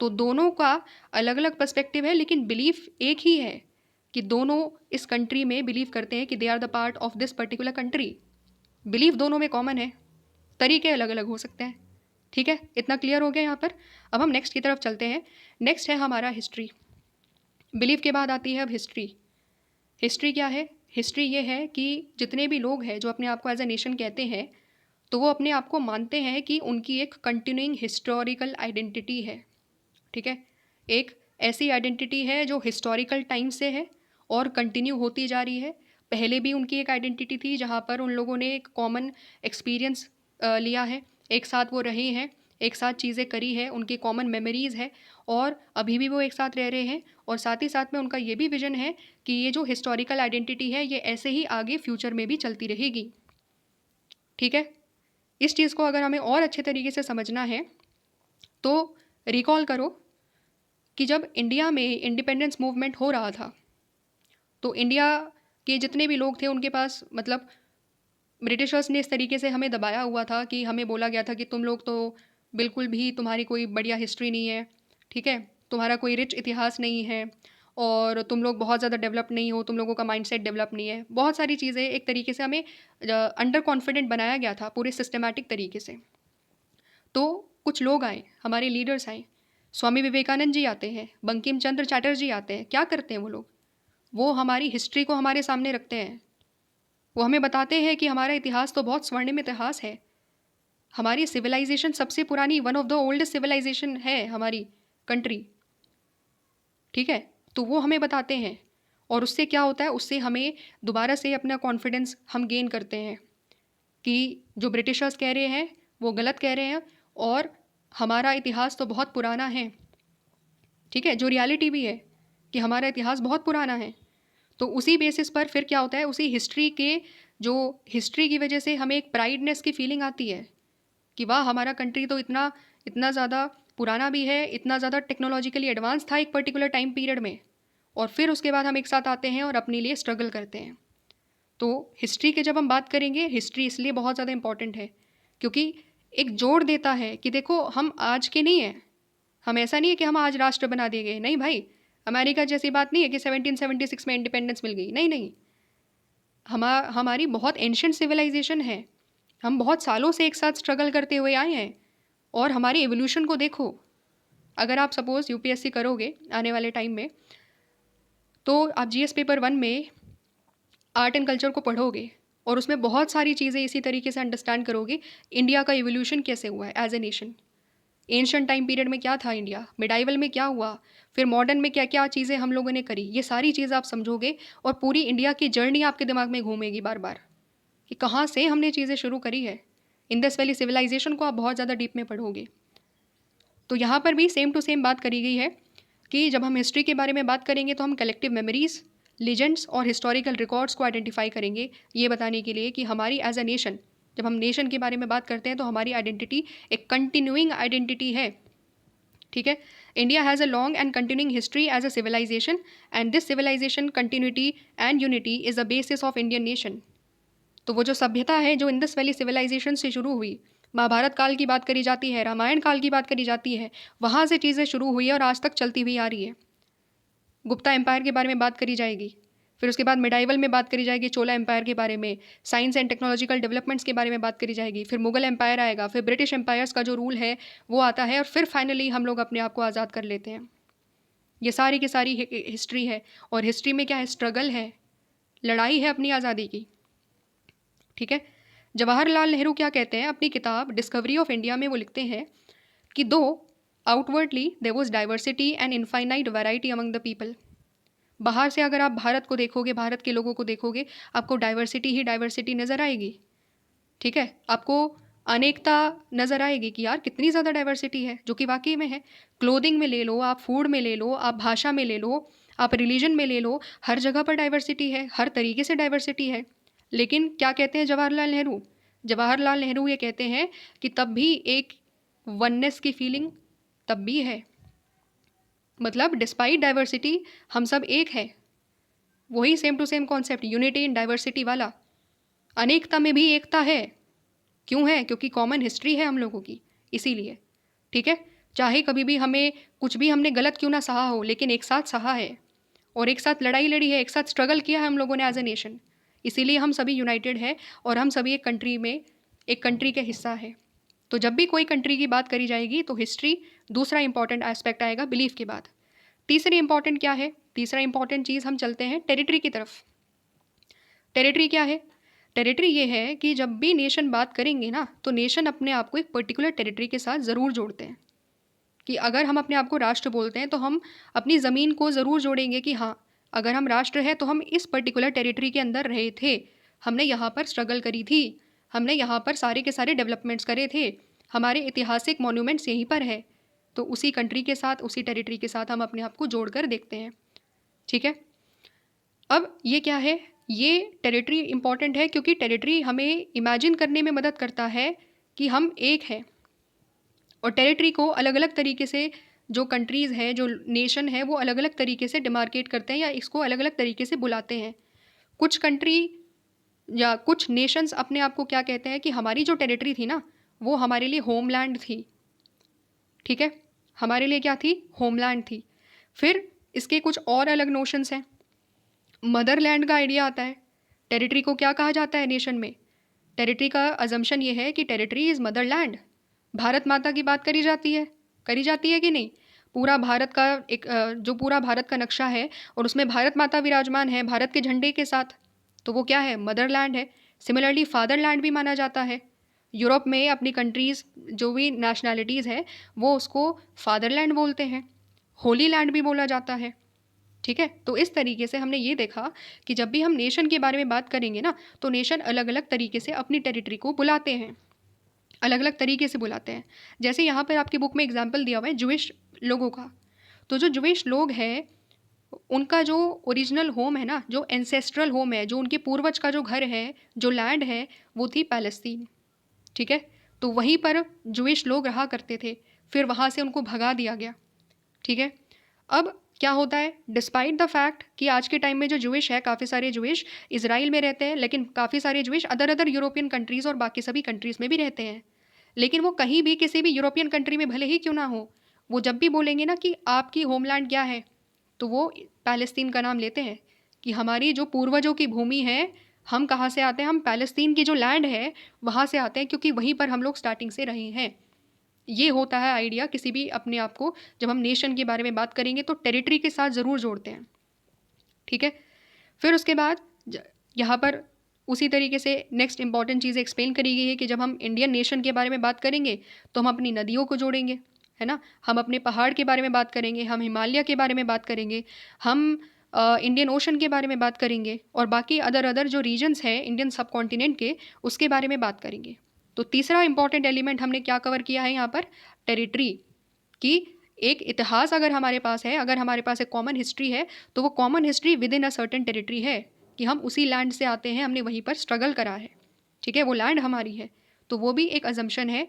तो दोनों का अलग अलग पर्सपेक्टिव है, लेकिन बिलीफ एक ही है कि दोनों इस कंट्री में बिलीव करते हैं कि they are the part of this particular country. Belief दोनों में कॉमन है, तरीके अलग अलग हो सकते हैं। ठीक है, इतना क्लियर हो गया यहाँ पर। अब हम नेक्स्ट की तरफ चलते हैं। नेक्स्ट है हमारा हिस्ट्री। बिलीफ के बाद आती है अब हिस्ट्री। हिस्ट्री क्या है? हिस्ट्री ये है कि जितने भी लोग हैं जो अपने आप को एज ए नेशन कहते हैं, तो वो अपने आप को मानते हैं कि उनकी एक कंटिन्यूइंग हिस्टोरिकल आइडेंटिटी है। ठीक है, एक ऐसी आइडेंटिटी है जो हिस्टोरिकल टाइम से है और कंटिन्यू होती जा रही है। पहले भी उनकी एक आइडेंटिटी थी जहाँ पर उन लोगों ने एक कॉमन एक्सपीरियंस लिया है, एक साथ वो रहे हैं, एक साथ चीज़ें करी है, उनकी कॉमन मेमोरीज़ है और अभी भी वो एक साथ रह रहे हैं। और साथ ही साथ में उनका ये भी विजन है कि ये जो हिस्टोरिकल आइडेंटिटी है ये ऐसे ही आगे फ्यूचर में भी चलती रहेगी। ठीक है, इस चीज़ को अगर हमें और अच्छे तरीके से समझना है तो रिकॉल करो कि जब इंडिया में इंडिपेंडेंस मूवमेंट हो रहा था तो इंडिया के जितने भी लोग थे उनके पास मतलब ब्रिटिशर्स ने इस तरीके से हमें दबाया हुआ था कि हमें बोला गया था कि तुम लोग तो बिल्कुल भी, तुम्हारी कोई बढ़िया हिस्ट्री नहीं है, ठीक है, तुम्हारा कोई रिच इतिहास नहीं है और तुम लोग बहुत ज़्यादा डेवलप नहीं हो, तुम लोगों का माइंडसेट डेवलप नहीं है। बहुत सारी चीज़ें एक तरीके से हमें अंडर कॉन्फिडेंट बनाया गया था पूरे सिस्टमेटिक तरीके से। तो कुछ लोग आए, हमारे लीडर्स आए, स्वामी विवेकानंद जी आते हैं, बंकिम चंद्र चटर्जी आते हैं। क्या करते हैं वो लोग? वो हमारी हिस्ट्री को हमारे सामने रखते हैं। वो हमें बताते हैं कि हमारा इतिहास तो बहुत स्वर्णिम इतिहास है, हमारी सिविलाइजेशन सबसे पुरानी, one of the oldest civilisation है हमारी कंट्री। ठीक है, तो वो हमें बताते हैं और उससे क्या होता है, उससे हमें दोबारा से अपना कॉन्फिडेंस हम गेन करते हैं कि जो ब्रिटिशर्स कह रहे हैं वो गलत कह रहे हैं और हमारा इतिहास तो बहुत पुराना है। ठीक है, जो रियलिटी भी है कि हमारा इतिहास बहुत पुराना है। तो उसी बेसिस पर फिर क्या होता है, उसी हिस्ट्री के जो हिस्ट्री की वजह से हमें एक प्राइडनेस की फीलिंग आती है कि वाह, हमारा कंट्री तो इतना इतना ज़्यादा पुराना भी है, इतना ज़्यादा टेक्नोलॉजिकली एडवांस था एक पर्टिकुलर टाइम पीरियड में। और फिर उसके बाद हम एक साथ आते हैं और अपने लिए स्ट्रगल करते हैं। तो हिस्ट्री के जब हम बात करेंगे, हिस्ट्री इसलिए बहुत ज़्यादा इंपॉर्टेंट है क्योंकि एक जोड़ देता है कि देखो हम आज के नहीं हैं, हम ऐसा नहीं है कि हम आज राष्ट्र बना दिए गए, नहीं भाई, अमेरिका जैसी बात नहीं है कि 1776 में इंडिपेंडेंस मिल गई, नहीं नहीं, हमारी बहुत एंशियंट सिविलाइजेशन है, हम बहुत सालों से एक साथ स्ट्रगल करते हुए आए हैं और हमारी एवोल्यूशन को देखो। अगर आप सपोज़ यूपीएससी करोगे आने वाले टाइम में तो आप जीएस पेपर 1 में आर्ट एंड कल्चर को पढ़ोगे और उसमें बहुत सारी चीज़ें इसी तरीके से अंडरस्टैंड करोगे, इंडिया का इवोल्यूशन कैसे हुआ है as a nation. Ancient time period में क्या था इंडिया, मिडाइवल में क्या हुआ, फिर मॉडर्न में क्या क्या चीज़ें हम लोगों ने करी, ये सारी चीज़ें आप समझोगे और पूरी इंडिया की जर्नी आपके दिमाग में घूमेगी बार बार कि कहाँ से हमने चीज़ें शुरू करी है। इंडस वैली सिविलाइजेशन को आप बहुत ज़्यादा डीप में पढ़ोगे। तो यहाँ पर भी सेम टू सेम बात करी गई है कि जब हम हिस्ट्री के बारे में बात करेंगे तो हम कलेक्टिव मेमोरीज, लीजेंड्स और हिस्टोरिकल रिकॉर्ड्स को आइडेंटिफाई करेंगे, ये बताने के लिए कि हमारी एज अ नेशन, जब हम नेशन के बारे में बात करते हैं तो हमारी आइडेंटिटी एक कंटिन्यूइंग आइडेंटिटी है। ठीक है, India has a long and continuing history as a civilisation and this civilisation continuity and unity is the basis of Indian nation. तो वो जो सभ्यता है जो इंडस वैली सिविलाइजेशन से शुरू हुई, महाभारत काल की बात करी जाती है, रामायण काल की बात करी जाती है, वहाँ से चीज़ें शुरू हुई है और आज तक चलती हुई आ रही है। गुप्ता एम्पायर के बारे में बात करी जाएगी, फिर उसके बाद मिडाइवल में बात करी जाएगी चोला एम्पायर के बारे में, साइंस एंड टेक्नोलॉजिकल डेवलपमेंट्स के बारे में बात करी जाएगी, फिर मुगल एम्पायर आएगा, फिर ब्रिटिश एम्पायर्स का जो रूल है वो आता है और फिर फाइनली हम लोग अपने आप को आज़ाद कर लेते हैं। ये सारी की सारी हिस्ट्री है और हिस्ट्री में क्या है, स्ट्रगल है, लड़ाई है अपनी आज़ादी की। ठीक है, जवाहरलाल नेहरू क्या कहते हैं अपनी किताब डिस्कवरी ऑफ इंडिया में, वो लिखते हैं कि though outwardly there was diversity and infinite variety among the people. बाहर से अगर आप भारत को देखोगे, भारत के लोगों को देखोगे, आपको डाइवर्सिटी ही डाइवर्सिटी नज़र आएगी। ठीक है, आपको अनेकता नज़र आएगी कि यार कितनी ज़्यादा डाइवर्सिटी है, जो कि वाकई में है। क्लोथिंग में ले लो, आप फूड में ले लो, आप भाषा में ले लो, आप रिलीजन में ले लो, हर जगह पर डाइवर्सिटी है, हर तरीके से डाइवर्सिटी है। लेकिन क्या कहते हैं जवाहरलाल नेहरू? जवाहरलाल नेहरू ये कहते हैं कि तब भी एक वननेस की फीलिंग तब भी है, मतलब डिस्पाइट डाइवर्सिटी हम सब एक है। वही same to same concept, unity in diversity वाला, अनेकता में भी एकता है। क्यों है? क्योंकि कॉमन हिस्ट्री है हम लोगों की, इसीलिए। ठीक है, चाहे कभी भी हमें कुछ भी हमने गलत क्यों ना सहा हो, लेकिन एक साथ सहा है और एक साथ लड़ाई लड़ी है, एक साथ स्ट्रगल किया है हम लोगों ने एज ए नेशन, इसीलिए हम सभी यूनाइटेड है और हम सभी एक कंट्री में, एक कंट्री के हिस्सा है। तो जब भी कोई कंट्री की बात करी जाएगी तो हिस्ट्री दूसरा इंपॉर्टेंट एस्पेक्ट आएगा बिलीफ के बाद। तीसरी इंपॉर्टेंट क्या है? तीसरा इंपॉर्टेंट चीज़ हम चलते हैं टेरिटरी की तरफ। टेरिटरी क्या है? टेरिटरी ये है कि जब भी नेशन बात करेंगे ना, तो नेशन अपने आप को एक पर्टिकुलर टेरिटरी के साथ ज़रूर जोड़ते हैं कि अगर हम अपने आप को राष्ट्र बोलते हैं तो हम अपनी ज़मीन को ज़रूर जोड़ेंगे कि हाँ, अगर हम राष्ट्र है तो हम इस पर्टिकुलर टेरिटरी के अंदर रहे थे, हमने यहाँ पर स्ट्रगल करी थी, हमने यहाँ पर सारे के सारे डेवलपमेंट्स करे थे, हमारे ऐतिहासिक मॉन्यूमेंट्स यहीं पर है। तो उसी कंट्री के साथ, उसी टेरिटरी के साथ हम अपने आप को जोड़कर देखते हैं। ठीक है, अब ये क्या है, ये टेरिटरी इंपॉर्टेंट है क्योंकि टेरिटरी हमें इमेजिन करने में मदद करता है कि हम एक हैं। और टेरिटरी को अलग अलग तरीके से जो कंट्रीज़ हैं, जो नेशन है, वो अलग अलग तरीके से डिमार्केट करते हैं या इसको अलग अलग तरीके से बुलाते हैं। कुछ कंट्री या कुछ नेशंस अपने आप को क्या कहते हैं कि हमारी जो टेरिटरी थी ना, वो हमारे लिए होमलैंड थी। ठीक है, हमारे लिए क्या थी, होमलैंड थी। फिर इसके कुछ और अलग नोशंस हैं। मदरलैंड का आइडिया आता है। टेरिटरी को क्या कहा जाता है नेशन में, टेरिटरी का अजम्पशन ये है कि टेरिटरी इज़ मदरलैंड। भारत माता की बात करी जाती है कि नहीं, पूरा भारत का एक जो पूरा भारत का नक्शा है और उसमें भारत माता विराजमान है भारत के झंडे के साथ, तो वो क्या है, मदरलैंड है। सिमिलरली फादरलैंड भी माना जाता है। यूरोप में अपनी कंट्रीज़ जो भी नेशनैलिटीज़ है वो उसको फादरलैंड बोलते हैं, होली लैंड भी बोला जाता है। ठीक है, तो इस तरीके से हमने ये देखा कि जब भी हम नेशन के बारे में बात करेंगे ना, तो नेशन अलग अलग तरीके से अपनी टेरिटरी को बुलाते हैं, अलग अलग तरीके से बुलाते हैं। जैसे यहाँ पर आपकी बुक में एग्जाम्पल दिया हुआ है ज्यूइश लोगों का। तो जो ज्यूइश लोग हैं उनका जो ओरिजिनल होम है ना, जो एंसेस्ट्रल होम है, जो उनके पूर्वज का जो घर है, जो लैंड है, वो थी पैलेस्तीन। ठीक है, तो वहीं पर ज्यूइश लोग रहा करते थे, फिर वहाँ से उनको भगा दिया गया। ठीक है, अब क्या होता है, डिस्पाइट द फैक्ट कि आज के टाइम में जो ज्यूइश है, काफ़ी सारे ज्यूइश इजराइल में रहते हैं, लेकिन काफ़ी सारे ज्यूइश अदर यूरोपियन कंट्रीज़ और बाकी सभी कंट्रीज़ में भी रहते हैं। लेकिन वो कहीं भी किसी भी यूरोपियन कंट्री में भले ही क्यों ना हो, वो जब भी बोलेंगे ना कि आपकी होमलैंड क्या है, तो वो पैलेस्तीन का नाम लेते हैं कि हमारी जो पूर्वजों की भूमि है, हम कहाँ से आते हैं, हम पैलेस्तीन की जो लैंड है वहाँ से आते हैं, क्योंकि वहीं पर हम लोग स्टार्टिंग से रहे हैं। ये होता है आइडिया किसी भी अपने आप को, जब हम नेशन के बारे में बात करेंगे तो टेरिटरी के साथ ज़रूर जोड़ते हैं। ठीक है, फिर उसके बाद यहाँ पर उसी तरीके से नेक्स्ट इंपॉर्टेंट चीज़ एक्सप्लेन करी गई है कि जब हम इंडियन नेशन के बारे में बात करेंगे तो हम अपनी नदियों को जोड़ेंगे, है ना, हम अपने पहाड़ के बारे में बात करेंगे, हम हिमालय के बारे में बात करेंगे, हम इंडियन ओशन के बारे में बात करेंगे, और बाकी अदर जो रीजन्स हैं इंडियन सब कॉन्टिनेंट के, उसके बारे में बात करेंगे। तो तीसरा इंपॉर्टेंट एलिमेंट हमने क्या कवर किया है यहाँ पर, टेरिटरी की एक इतिहास अगर हमारे पास है, अगर हमारे पास एक कॉमन हिस्ट्री है, तो वो common history with in a certain territory है कि हम उसी लैंड से आते हैं, हमने वहीं पर स्ट्रगल करा है। ठीक है, वो लैंड हमारी है, तो वो भी एक अजम्पशन है,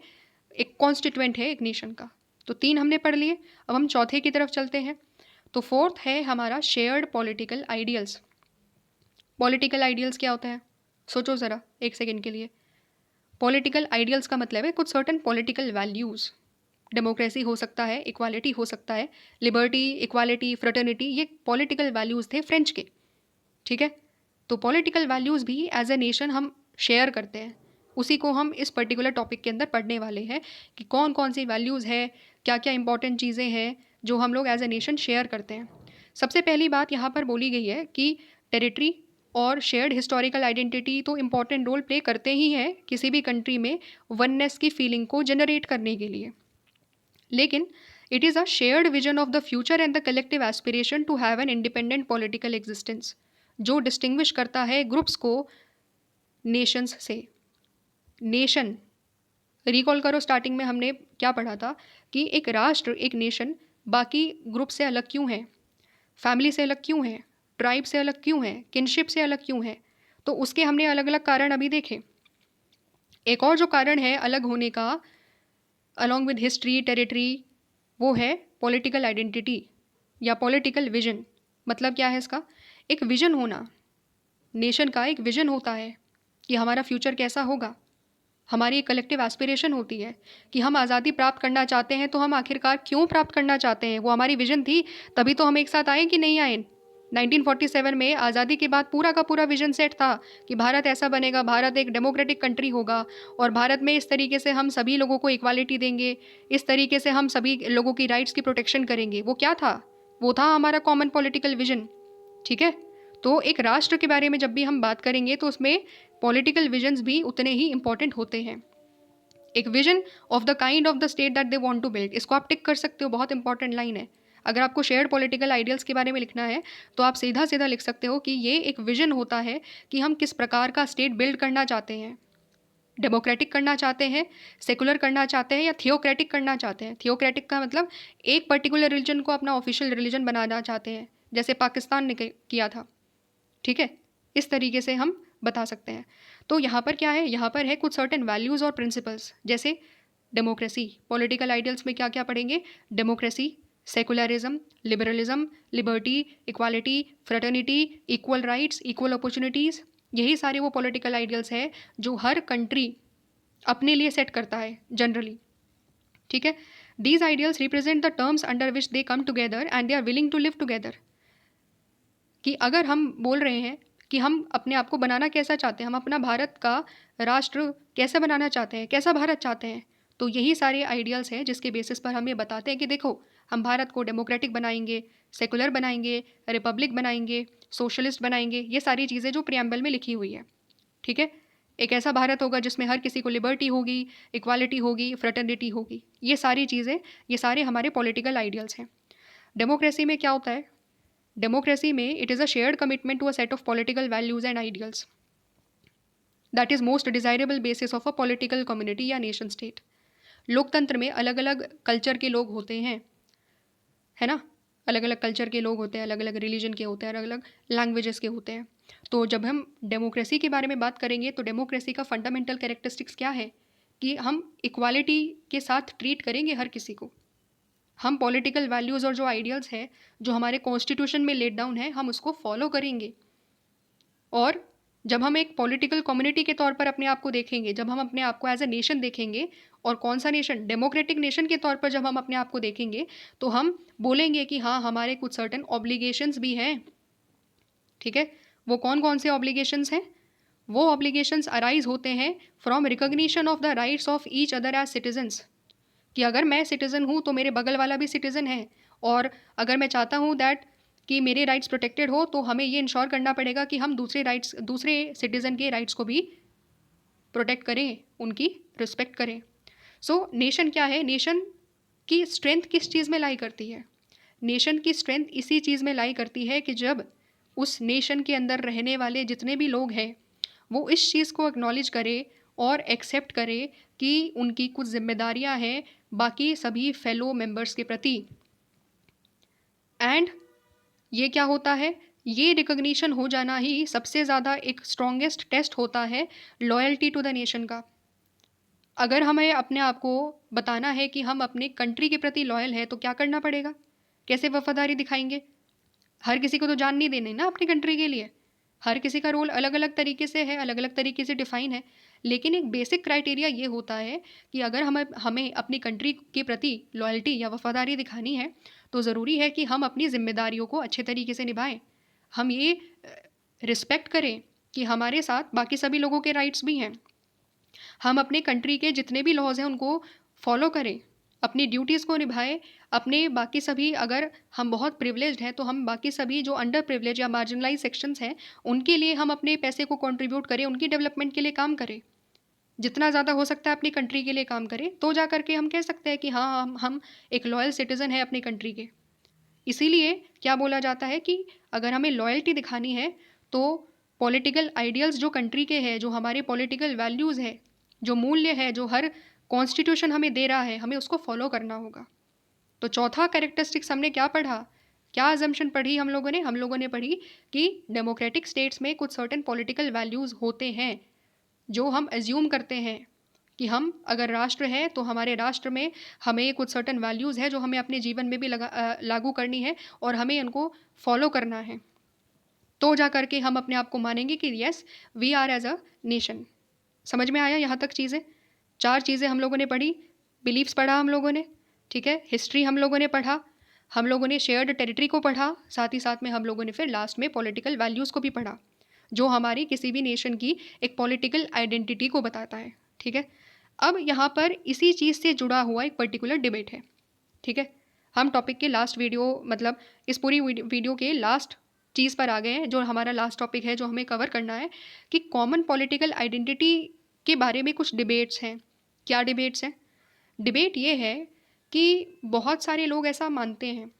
एक कॉन्स्टिट्यूएंट है एक नेशन का। तो 3 हमने पढ़ लिए, अब हम चौथे की तरफ चलते हैं। तो फोर्थ है हमारा shared political ideals. Political ideals क्या होता है, सोचो ज़रा एक सेकेंड के लिए। पॉलिटिकल आइडियल्स का मतलब है कुछ सर्टन पॉलिटिकल वैल्यूज़। डेमोक्रेसी हो सकता है, इक्वालिटी हो सकता है, लिबर्टी, इक्वालिटी, फ्रेटर्निटी, ये पॉलिटिकल वैल्यूज़ थे फ्रेंच के। ठीक है, तो पॉलिटिकल वैल्यूज़ भी एज ए नेशन हम शेयर करते हैं, उसी को हम इस पर्टिकुलर टॉपिक के अंदर पढ़ने वाले हैं कि कौन कौन सी वैल्यूज़ है, क्या क्या इंपॉर्टेंट चीज़ें हैं जो हम लोग एज ए नेशन शेयर करते हैं। सबसे पहली बात यहाँ पर बोली गई है कि टेरिटरी और शेयर्ड हिस्टोरिकल आइडेंटिटी तो इम्पॉर्टेंट रोल प्ले करते ही हैं किसी भी कंट्री में वननेस की फीलिंग को जनरेट करने के लिए, लेकिन it is a shared vision of the future and the collective aspiration to have an independent political existence, जो डिस्टिंग्विश करता है ग्रुप्स को नेशंस से। नेशन, रिकॉल करो स्टार्टिंग में हमने क्या पढ़ा था कि एक राष्ट्र, एक नेशन बाकी ग्रुप से अलग क्यों है, फैमिली से अलग क्यों है, ट्राइब से अलग क्यों है, किनशिप से अलग क्यों है, तो उसके हमने अलग अलग कारण अभी देखे। एक और जो कारण है अलग होने का अलॉन्ग विद हिस्ट्री, टेरिटरी, वो है पॉलिटिकल आइडेंटिटी या पॉलिटिकल विजन। मतलब क्या है इसका, एक विजन होना, नेशन का एक विजन होता है कि हमारा फ्यूचर कैसा होगा, हमारी एक कलेक्टिव एस्पिरेशन होती है कि हम आज़ादी प्राप्त करना चाहते हैं, तो हम आखिरकार क्यों प्राप्त करना चाहते हैं, वो हमारी विजन थी, तभी तो हम एक साथ आए कि नहीं आए। 1947 में आज़ादी के बाद पूरा का पूरा विजन सेट था कि भारत ऐसा बनेगा, भारत एक डेमोक्रेटिक कंट्री होगा और भारत में इस तरीके से हम सभी लोगों को इक्वालिटी देंगे, इस तरीके से हम सभी लोगों की राइट्स की प्रोटेक्शन करेंगे। वो क्या था, वो था हमारा कॉमन पॉलिटिकल विजन। ठीक है, तो एक राष्ट्र के बारे में जब भी हम बात करेंगे तो उसमें पॉलिटिकल विजन्स भी उतने ही इंपॉर्टेंट होते हैं। एक vision of the kind of the state that they want to build, इसको आप टिक कर सकते हो, बहुत इंपॉर्टेंट लाइन है। अगर आपको शेयर्ड पॉलिटिकल आइडियल्स के बारे में लिखना है तो आप सीधा सीधा लिख सकते हो कि ये एक विजन होता है कि हम किस प्रकार का स्टेट बिल्ड करना चाहते हैं। डेमोक्रेटिक करना चाहते हैं, सेकुलर करना चाहते हैं, या थियोक्रेटिक करना चाहते हैं। थियोक्रेटिक का मतलब एक पर्टिकुलर रिलीजन को अपना ऑफिशियल रिलीजन बनाना चाहते हैं, जैसे पाकिस्तान ने किया था। ठीक है, इस तरीके से हम बता सकते हैं। तो यहाँ पर क्या है, यहाँ पर है कुछ सर्टेन वैल्यूज़ और प्रिंसिपल्स, जैसे डेमोक्रेसी। पॉलिटिकल आइडियल्स में क्या क्या पढ़ेंगे? Democracy, secularism, liberalism, liberty, equality, fraternity, equal rights, equal opportunities. यही सारे वो पॉलिटिकल आइडियल्स है जो हर कंट्री अपने लिए सेट करता है जनरली। ठीक है, these ideals represent the terms under which they come together and they are willing to live together. कि अगर हम बोल रहे हैं कि हम अपने आप को बनाना कैसा चाहते हैं, हम अपना भारत का राष्ट्र कैसे बनाना चाहते हैं, कैसा भारत चाहते हैं, तो यही सारे आइडियल्स हैं जिसके बेसिस पर हम ये बताते हैं कि देखो, हम भारत को डेमोक्रेटिक बनाएंगे, सेकुलर बनाएंगे, रिपब्लिक बनाएंगे, सोशलिस्ट बनाएंगे। ये सारी चीज़ें जो प्रियम्बल में लिखी हुई है। ठीक है, एक ऐसा भारत होगा जिसमें हर किसी को लिबर्टी होगी, इक्वालिटी होगी, फ्रेटर्निटी होगी। ये सारी चीज़ें, ये सारे हमारे पॉलिटिकल आइडियल्स हैं। डेमोक्रेसी में क्या होता है? डेमोक्रेसी में it is a shared commitment to a set of political values and ideals that is most desirable basis of a political community या नेशन स्टेट। लोकतंत्र में अलग अलग कल्चर के लोग होते हैं, है ना? अलग अलग कल्चर के लोग होते हैं, अलग अलग रिलीजन के होते हैं, अलग अलग लैंग्वेजेस के होते हैं। तो जब हम डेमोक्रेसी के बारे में बात करेंगे तो डेमोक्रेसी का फंडामेंटल कैरेक्टरिस्टिक्स क्या है कि हम इक्वालिटी के साथ ट्रीट करेंगे हर किसी को। हम पॉलिटिकल वैल्यूज़ और जो आइडियल्स हैं जो हमारे कॉन्स्टिट्यूशन में लेड डाउन है, हम उसको फॉलो करेंगे। और जब हम एक पॉलिटिकल कम्युनिटी के तौर पर अपने आप को देखेंगे, जब हम अपने आप को एज ए नेशन देखेंगे, और कौन सा नेशन? डेमोक्रेटिक नेशन के तौर पर जब हम अपने आप को देखेंगे तो हम बोलेंगे कि हाँ, हमारे कुछ सर्टेन ऑब्लिगेशंस भी हैं। ठीक है, वो कौन कौन से ऑब्लिगेशंस हैं? वो ऑब्लिगेशंस अराइज होते हैं from recognition of the rights of each other as citizens. कि अगर मैं सिटीज़न हूँ तो मेरे बगल वाला भी सिटीज़न है, और अगर मैं चाहता हूँ दैट कि मेरे राइट्स प्रोटेक्टेड हो, तो हमें ये इंश्योर करना पड़ेगा कि हम दूसरे सिटीज़न के राइट्स को भी प्रोटेक्ट करें, उनकी रिस्पेक्ट करें। सो नेशन क्या है? नेशन की स्ट्रेंथ किस चीज़ में लाई करती है? नेशन की स्ट्रेंथ इसी चीज़ में लाई करती है कि जब उस नेशन के अंदर रहने वाले जितने भी लोग हैं वो इस चीज़ को एक्नॉलेज करे और एक्सेप्ट करे कि उनकी कुछ जिम्मेदारियां हैं बाकी सभी फेलो मेंबर्स के प्रति। एंड ये क्या होता है? ये रिकॉग्निशन हो जाना ही सबसे ज़्यादा एक स्ट्रॉन्गेस्ट टेस्ट होता है लॉयल्टी टू द नेशन का। अगर हमें अपने आप को बताना है कि हम अपने कंट्री के प्रति लॉयल है तो क्या करना पड़ेगा? कैसे वफादारी दिखाएंगे? हर किसी को तो जान नहीं देनी ना अपनी कंट्री के लिए। हर किसी का रोल अलग अलग तरीके से है, अलग अलग तरीके से डिफाइन है। लेकिन एक बेसिक क्राइटेरिया ये होता है कि अगर हमें अपनी कंट्री के प्रति लॉयल्टी या वफादारी दिखानी है तो ज़रूरी है कि हम अपनी जिम्मेदारियों को अच्छे तरीके से निभाएं। हम ये रिस्पेक्ट करें कि हमारे साथ बाकी सभी लोगों के राइट्स भी हैं। हम अपने कंट्री के जितने भी लॉज हैं उनको फॉलो करें, अपनी ड्यूटीज़ को निभाएं। अपने बाकी सभी, अगर हम बहुत प्रिविलेज्ड हैं तो हम बाकी सभी जो अंडर प्रिविलेज या मार्जिनलाइज सेक्शंस हैं उनके लिए हम अपने पैसे को कंट्रीब्यूट करें, उनकी डेवलपमेंट के लिए काम करें। जितना ज़्यादा हो सकता है अपनी कंट्री के लिए काम करें, तो जा करके हम कह सकते हैं कि हाँ, हम एक लॉयल सिटीज़न है अपनी कंट्री के। इसीलिए क्या बोला जाता है कि अगर हमें लॉयल्टी दिखानी है तो पॉलिटिकल आइडियल्स जो कंट्री के हैं, जो हमारे पॉलिटिकल वैल्यूज़ है, जो मूल्य है, जो हर कॉन्स्टिट्यूशन हमें दे रहा है, हमें उसको फॉलो करना होगा। तो चौथा कैरेक्टरिस्टिक्स हमने क्या पढ़ा, क्या अजम्पशन पढ़ी हम लोगों ने पढ़ी कि डेमोक्रेटिक स्टेट्स में कुछ सर्टेन पॉलिटिकल वैल्यूज़ होते हैं जो हम एज्यूम करते हैं कि हम अगर राष्ट्र है तो हमारे राष्ट्र में हमें कुछ सर्टेन वैल्यूज़ है जो हमें अपने जीवन में भी लागू करनी है और हमें उनको फॉलो करना है। तो जा करके हम अपने आप को मानेंगे कि yes, we are as a nation. समझ में आया यहाँ तक चीज़ें? 4 चीज़ें हम लोगों ने पढ़ी। बिलीफ्स पढ़ा हम लोगों ने, ठीक है, हिस्ट्री हम लोगों ने पढ़ा, हम लोगों ने शेयर्ड टेरिटरी को पढ़ा, साथ ही साथ में हम लोगों ने फिर लास्ट में पॉलिटिकल वैल्यूज़ को भी पढ़ा जो हमारी किसी भी नेशन की एक पॉलिटिकल आइडेंटिटी को बताता है। ठीक है, अब यहाँ पर इसी चीज़ से जुड़ा हुआ एक पर्टिकुलर डिबेट है। ठीक है, हम टॉपिक के लास्ट वीडियो, मतलब इस पूरी वीडियो के लास्ट चीज़ पर आ गए हैं, जो हमारा लास्ट टॉपिक है जो हमें कवर करना है कि कॉमन पॉलिटिकल आइडेंटिटी के बारे में कुछ डिबेट्स हैं। क्या डिबेट्स हैं? डिबेट ये है कि बहुत सारे लोग ऐसा मानते हैं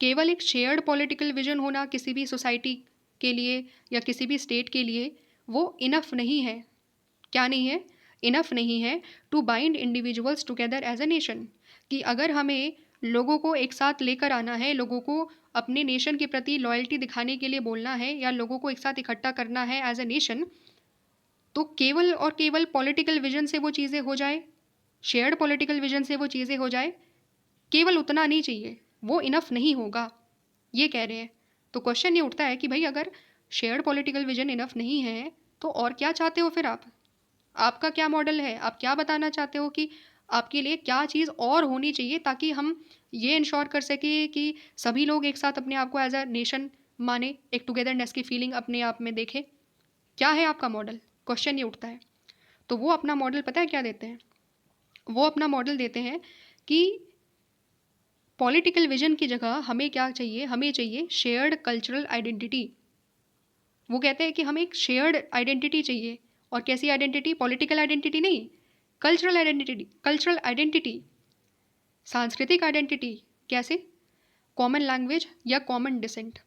केवल एक शेयर्ड पॉलिटिकल विजन होना किसी भी सोसाइटी के लिए या किसी भी स्टेट के लिए वो इनफ नहीं है। क्या नहीं है? इनफ नहीं है to bind individuals together as a nation. कि अगर हमें लोगों को एक साथ लेकर आना है, लोगों को अपने नेशन के प्रति लॉयल्टी दिखाने के लिए बोलना है, या लोगों को एक साथ इकट्ठा करना है एज अ नेशन, तो केवल और केवल पॉलिटिकल विजन से वो चीज़ें हो जाए, शेयर्ड पॉलिटिकल विजन से वो चीज़ें हो जाए, केवल उतना नहीं चाहिए, वो इनफ नहीं होगा, ये कह रहे हैं। तो क्वेश्चन ये उठता है कि भाई अगर शेयर्ड पॉलिटिकल विजन इनफ नहीं है तो और क्या चाहते हो फिर आप? आपका क्या मॉडल है? आप क्या बताना चाहते हो कि आपके लिए क्या चीज़ और होनी चाहिए ताकि हम ये इंश्योर कर सकें कि सभी लोग एक साथ अपने आप को एज अ नेशन माने, एक टुगेदरनेस की फीलिंग अपने आप में देखें? क्या है आपका मॉडल? क्वेश्चन ये उठता है। तो वो अपना मॉडल पता है क्या देते हैं? वो अपना मॉडल देते हैं कि पॉलिटिकल विजन की जगह हमें क्या चाहिए? हमें चाहिए शेयर्ड कल्चरल आइडेंटिटी। वो कहते हैं कि हमें एक शेयर्ड आइडेंटिटी चाहिए। और कैसी आइडेंटिटी? पॉलिटिकल आइडेंटिटी नहीं, कल्चरल आइडेंटिटी। कल्चरल आइडेंटिटी, सांस्कृतिक आइडेंटिटी। कैसे? कॉमन लैंग्वेज या कॉमन डिसेंट।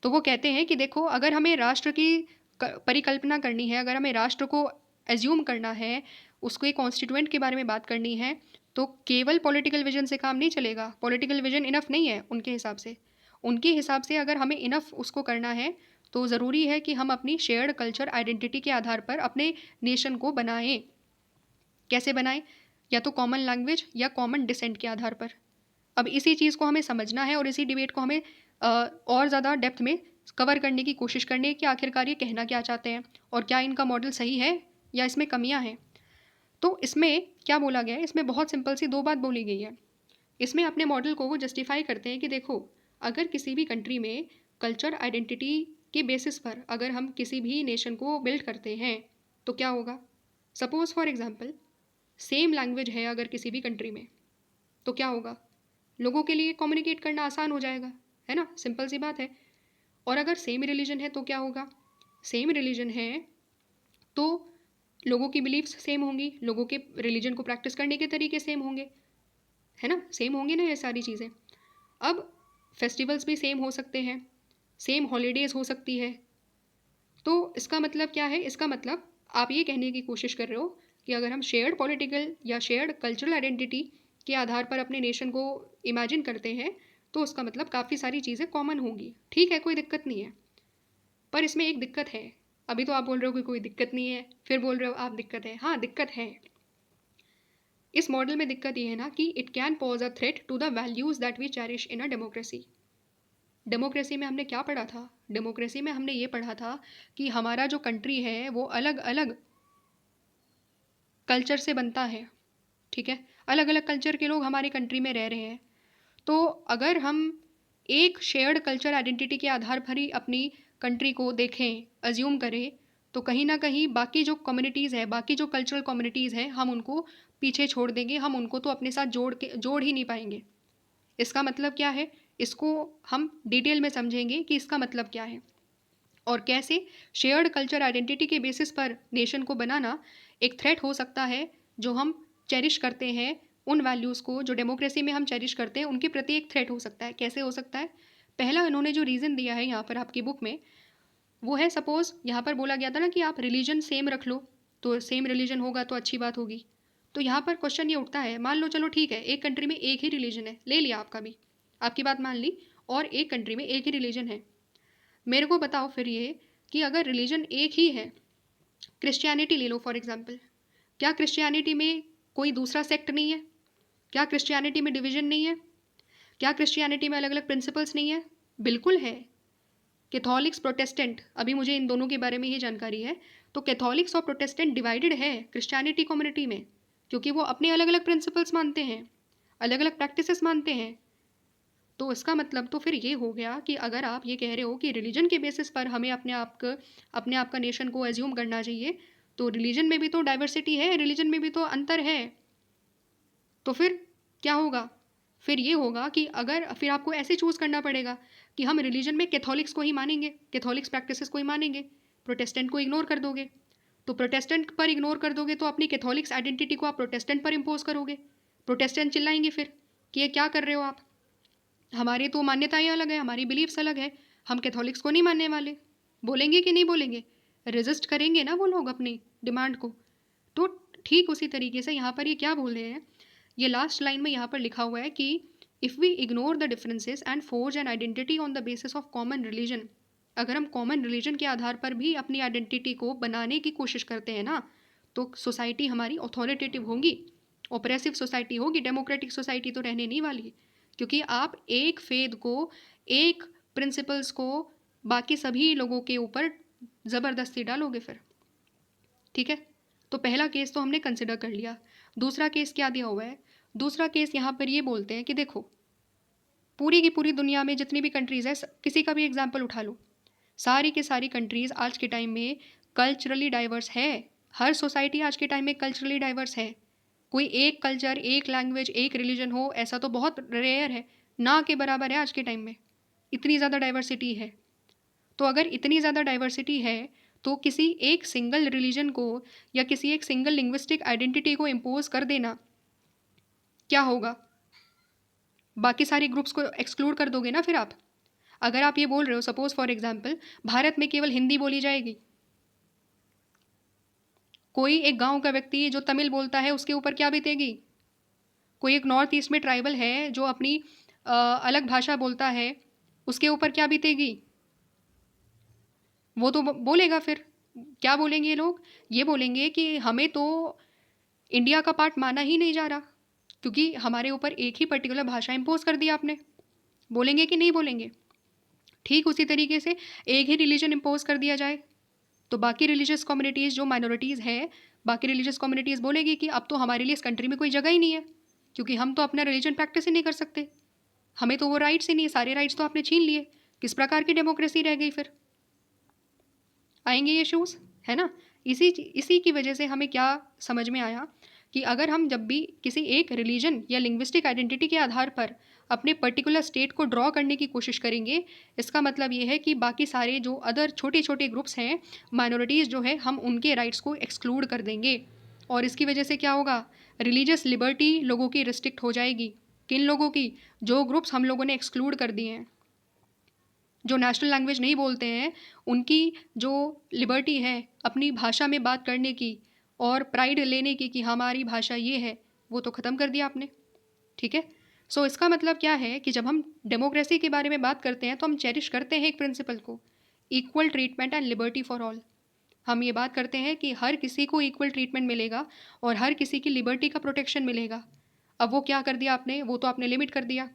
तो वो कहते हैं कि देखो, अगर हमें राष्ट्र की परिकल्पना करनी है, अगर हमें राष्ट्र को एज्यूम करना है, उसको एक कॉन्स्टिट्यूएंट के बारे में बात करनी है, तो केवल पॉलिटिकल विजन से काम नहीं चलेगा। पॉलिटिकल विजन इनफ नहीं है उनके हिसाब से। उनके हिसाब से अगर हमें इनफ उसको करना है तो ज़रूरी है कि हम अपनी शेयर्ड कल्चर आइडेंटिटी के आधार पर अपने नेशन को बनाएं। कैसे बनाएं? या तो कॉमन लैंग्वेज या कॉमन डिसेंट के आधार पर। अब इसी चीज़ को हमें समझना है और इसी डिबेट को हमें और ज़्यादा डेप्थ में कवर करने की कोशिश करनी है कि आखिरकार ये कहना क्या चाहते हैं और क्या इनका मॉडल सही है या इसमें कमियां हैं। तो इसमें क्या बोला गया है? इसमें बहुत सिंपल सी दो बात बोली गई है। इसमें अपने मॉडल को वो जस्टिफाई करते हैं कि देखो, अगर किसी भी कंट्री में कल्चर आइडेंटिटी के बेसिस पर अगर हम किसी भी नेशन को बिल्ड करते हैं तो क्या होगा? Suppose for example, same language है अगर किसी भी कंट्री में, तो क्या होगा? लोगों के लिए कम्युनिकेट करना आसान हो जाएगा, है ना? सिंपल सी बात है। और अगर सेम रिलीजन है तो क्या होगा? सेम रिलीजन है तो लोगों की बिलीफ्स सेम होंगी, लोगों के रिलीजन को प्रैक्टिस करने के तरीके सेम होंगे, है ना? सेम होंगे ना ये सारी चीज़ें। अब फेस्टिवल्स भी सेम हो सकते हैं, सेम हॉलीडेज़ हो सकती है। तो इसका मतलब क्या है? इसका मतलब आप ये कहने की कोशिश कर रहे हो कि अगर हम शेयर्ड पॉलिटिकल या शेयर्ड कल्चरल आइडेंटिटी के आधार पर अपने नेशन को इमेजिन करते हैं तो उसका मतलब काफ़ी सारी चीज़ें कॉमन होंगी। ठीक है, कोई दिक्कत नहीं है। पर इसमें एक दिक्कत है। अभी तो आप बोल रहे हो कि कोई दिक्कत नहीं है, फिर बोल रहे हो आप दिक्कत है। हाँ, दिक्कत है। इस मॉडल में दिक्कत ये है ना कि it can pose a threat to the values that we cherish in a democracy. Democracy में हमने क्या पढ़ा था? डेमोक्रेसी में हमने ये पढ़ा था कि हमारा जो कंट्री है वो अलग अलग कल्चर से बनता है। ठीक है, अलग अलग कल्चर के लोग हमारी कंट्री में रह रहे हैं। तो अगर हम एक शेयर्ड कल्चर आइडेंटिटी के आधार पर ही अपनी कंट्री को देखें, अज्यूम करें, तो कहीं ना कहीं बाकी जो कम्युनिटीज़ है, बाकी जो कल्चरल कम्युनिटीज़ हैं, हम उनको पीछे छोड़ देंगे। हम उनको तो अपने साथ जोड़ ही नहीं पाएंगे। इसका मतलब क्या है? इसको हम डिटेल में समझेंगे कि इसका मतलब क्या है और कैसे शेयर्ड कल्चर आइडेंटिटी के बेसिस पर नेशन को बनाना एक थ्रेट हो सकता है। जो हम चेरिश करते हैं, उन वैल्यूज़ को जो डेमोक्रेसी में हम चेरिश करते हैं, उनके प्रति एक थ्रेट हो सकता है। कैसे हो सकता है? पहला इन्होंने जो रीज़न दिया है यहाँ पर आपकी बुक में, वो है सपोज़ यहाँ पर बोला गया था ना कि आप रिलीजन सेम रख लो, तो सेम रिलीजन होगा तो अच्छी बात होगी। तो यहाँ पर क्वेश्चन ये उठता है, मान लो चलो ठीक है, एक कंट्री में एक ही रिलीजन है, ले लिया आपका भी, आपकी बात मान ली, और एक कंट्री में एक ही रिलीजन है। मेरे को बताओ फिर ये कि अगर रिलीजन एक ही है, क्रिश्चियनिटी ले लो फॉर एग्जांपल, क्या क्रिश्चियनिटी में कोई दूसरा सेक्ट नहीं है? क्या क्रिश्चियनिटी में डिवीजन नहीं है? क्या क्रिश्चियनिटी में अलग अलग प्रिंसिपल्स नहीं है? बिल्कुल है। कैथोलिक्स, प्रोटेस्टेंट, अभी मुझे इन दोनों के बारे में ही जानकारी है। तो कैथोलिक्स और प्रोटेस्टेंट डिवाइडेड है क्रिश्चियनिटी कम्युनिटी में, क्योंकि वो अपने अलग अलग प्रिंसिपल्स मानते हैं, अलग अलग प्रैक्टिसेस मानते हैं। तो इसका मतलब तो फिर ये हो गया कि अगर आप ये कह रहे हो कि रिलीजन के बेसिस पर हमें अपने आप का नेशन को एज्यूम करना चाहिए, तो रिलीजन में भी तो डाइवर्सिटी है, रिलीजन में भी तो अंतर है। तो फिर क्या होगा? फिर ये होगा कि अगर फिर आपको ऐसे चूज़ करना पड़ेगा कि हम रिलीजन में कैथोलिक्स को ही मानेंगे, कैथोलिक्स प्रैक्टिसेस को ही मानेंगे, प्रोटेस्टेंट को इग्नोर कर दोगे। तो प्रोटेस्टेंट पर इग्नोर कर दोगे तो अपनी कैथोलिक्स आइडेंटिटी को आप प्रोटेस्टेंट पर इम्पोज करोगे। प्रोटेस्टेंट चिल्लाएंगे फिर कि ये क्या कर रहे हो आप। हमारी तो मान्यताएं अलग है, हमारी बिलीफ्स अलग है, हम कैथोलिक्स को नहीं मानने वाले। बोलेंगे कि नहीं बोलेंगे? रेजिस्ट करेंगे ना वो लोग अपनी डिमांड को। तो ठीक उसी तरीके से यहाँ पर ये क्या बोल रहे हैं, ये लास्ट लाइन में यहाँ पर लिखा हुआ है कि if we ignore the differences and forge an identity on the basis of common religion, अगर हम कॉमन रिलीजन के आधार पर भी अपनी आइडेंटिटी को बनाने की कोशिश करते हैं ना, तो सोसाइटी हमारी ऑथोरिटेटिव होगी, ऑपरेसिव सोसाइटी होगी, डेमोक्रेटिक सोसाइटी तो रहने नहीं वाली। क्योंकि आप एक फेद को, एक प्रिंसिपल्स को बाकी सभी लोगों के ऊपर ज़बरदस्ती डालोगे फिर। ठीक है, तो पहला केस तो हमने कंसिडर कर लिया। दूसरा केस क्या दिया हुआ है? दूसरा केस यहाँ पर ये बोलते हैं कि देखो, पूरी की पूरी दुनिया में जितनी भी कंट्रीज़ है, किसी का भी एग्जाम्पल उठा लो, सारी की सारी कंट्रीज़ आज के टाइम में कल्चरली डाइवर्स है। हर सोसाइटी आज के टाइम में कल्चरली डाइवर्स है। कोई एक कल्चर, एक लैंग्वेज, एक रिलीजन हो, ऐसा तो बहुत रेयर है, ना के बराबर है आज के टाइम में। इतनी ज़्यादा डाइवर्सिटी है। तो अगर इतनी ज़्यादा डाइवर्सिटी है, तो किसी एक सिंगल रिलीजन को या किसी एक सिंगल लिंग्विस्टिक आइडेंटिटी को इम्पोज कर देना, क्या होगा? बाकी सारी ग्रुप्स को एक्सक्लूड कर दोगे ना फिर आप। अगर आप ये बोल रहे हो, सपोज फॉर एग्जाम्पल, भारत में केवल हिंदी बोली जाएगी, कोई एक गांव का व्यक्ति जो तमिल बोलता है उसके ऊपर क्या बीतेगी? कोई एक नॉर्थ ईस्ट में ट्राइबल है जो अपनी अलग भाषा बोलता है, उसके ऊपर क्या बीतेगी? वो तो बोलेगा फिर। क्या बोलेंगे ये लोग? ये बोलेंगे कि हमें तो इंडिया का पार्ट माना ही नहीं जा रहा, क्योंकि हमारे ऊपर एक ही पर्टिकुलर भाषा इम्पोज कर दिया आपने। बोलेंगे कि नहीं बोलेंगे? ठीक उसी तरीके से एक ही रिलीजन इम्पोज कर दिया जाए, तो बाकी रिलीजियस कम्युनिटीज़ जो माइनॉरिटीज़ है, बाकी रिलीजियस कम्युनिटीज़ बोलेगी कि अब तो हमारे लिए इस कंट्री में कोई जगह ही नहीं है, क्योंकि हम तो अपना रिलीजन प्रैक्टिस ही नहीं कर सकते, हमें तो वो राइट्स ही नहीं, सारे राइट्स तो आपने छीन लिए। किस प्रकार की डेमोक्रेसी रह गई फिर? आएंगे ये इशूज़, है ना। इसी की वजह से हमें क्या समझ में आया कि अगर हम जब भी किसी एक रिलीजन या लिंग्विस्टिक आइडेंटिटी के आधार पर अपने पर्टिकुलर स्टेट को ड्रॉ करने की कोशिश करेंगे, इसका मतलब ये है कि बाकी सारे जो अदर छोटे छोटे ग्रुप्स हैं, माइनॉरिटीज़ जो है, हम उनके राइट्स को एक्सक्लूड कर देंगे। और इसकी वजह से क्या होगा? रिलीजियस लिबर्टी लोगों की रिस्ट्रिक्ट हो जाएगी। किन लोगों की? जो ग्रुप्स हम लोगों ने एक्सक्लूड कर दिए हैं, जो नेशनल लैंग्वेज नहीं बोलते हैं, उनकी जो लिबर्टी है अपनी भाषा में बात करने की और प्राइड लेने की कि हमारी भाषा ये है, वो तो ख़त्म कर दिया आपने। ठीक है, सो इसका मतलब क्या है कि जब हम डेमोक्रेसी के बारे में बात करते हैं तो हम चेरिश करते हैं एक प्रिंसिपल को, equal treatment and liberty for all. हम ये बात करते हैं कि हर किसी को इक्वल ट्रीटमेंट मिलेगा और हर किसी की लिबर्टी का प्रोटेक्शन मिलेगा। अब वो क्या कर दिया आपने? वो तो आपने लिमिट कर दिया,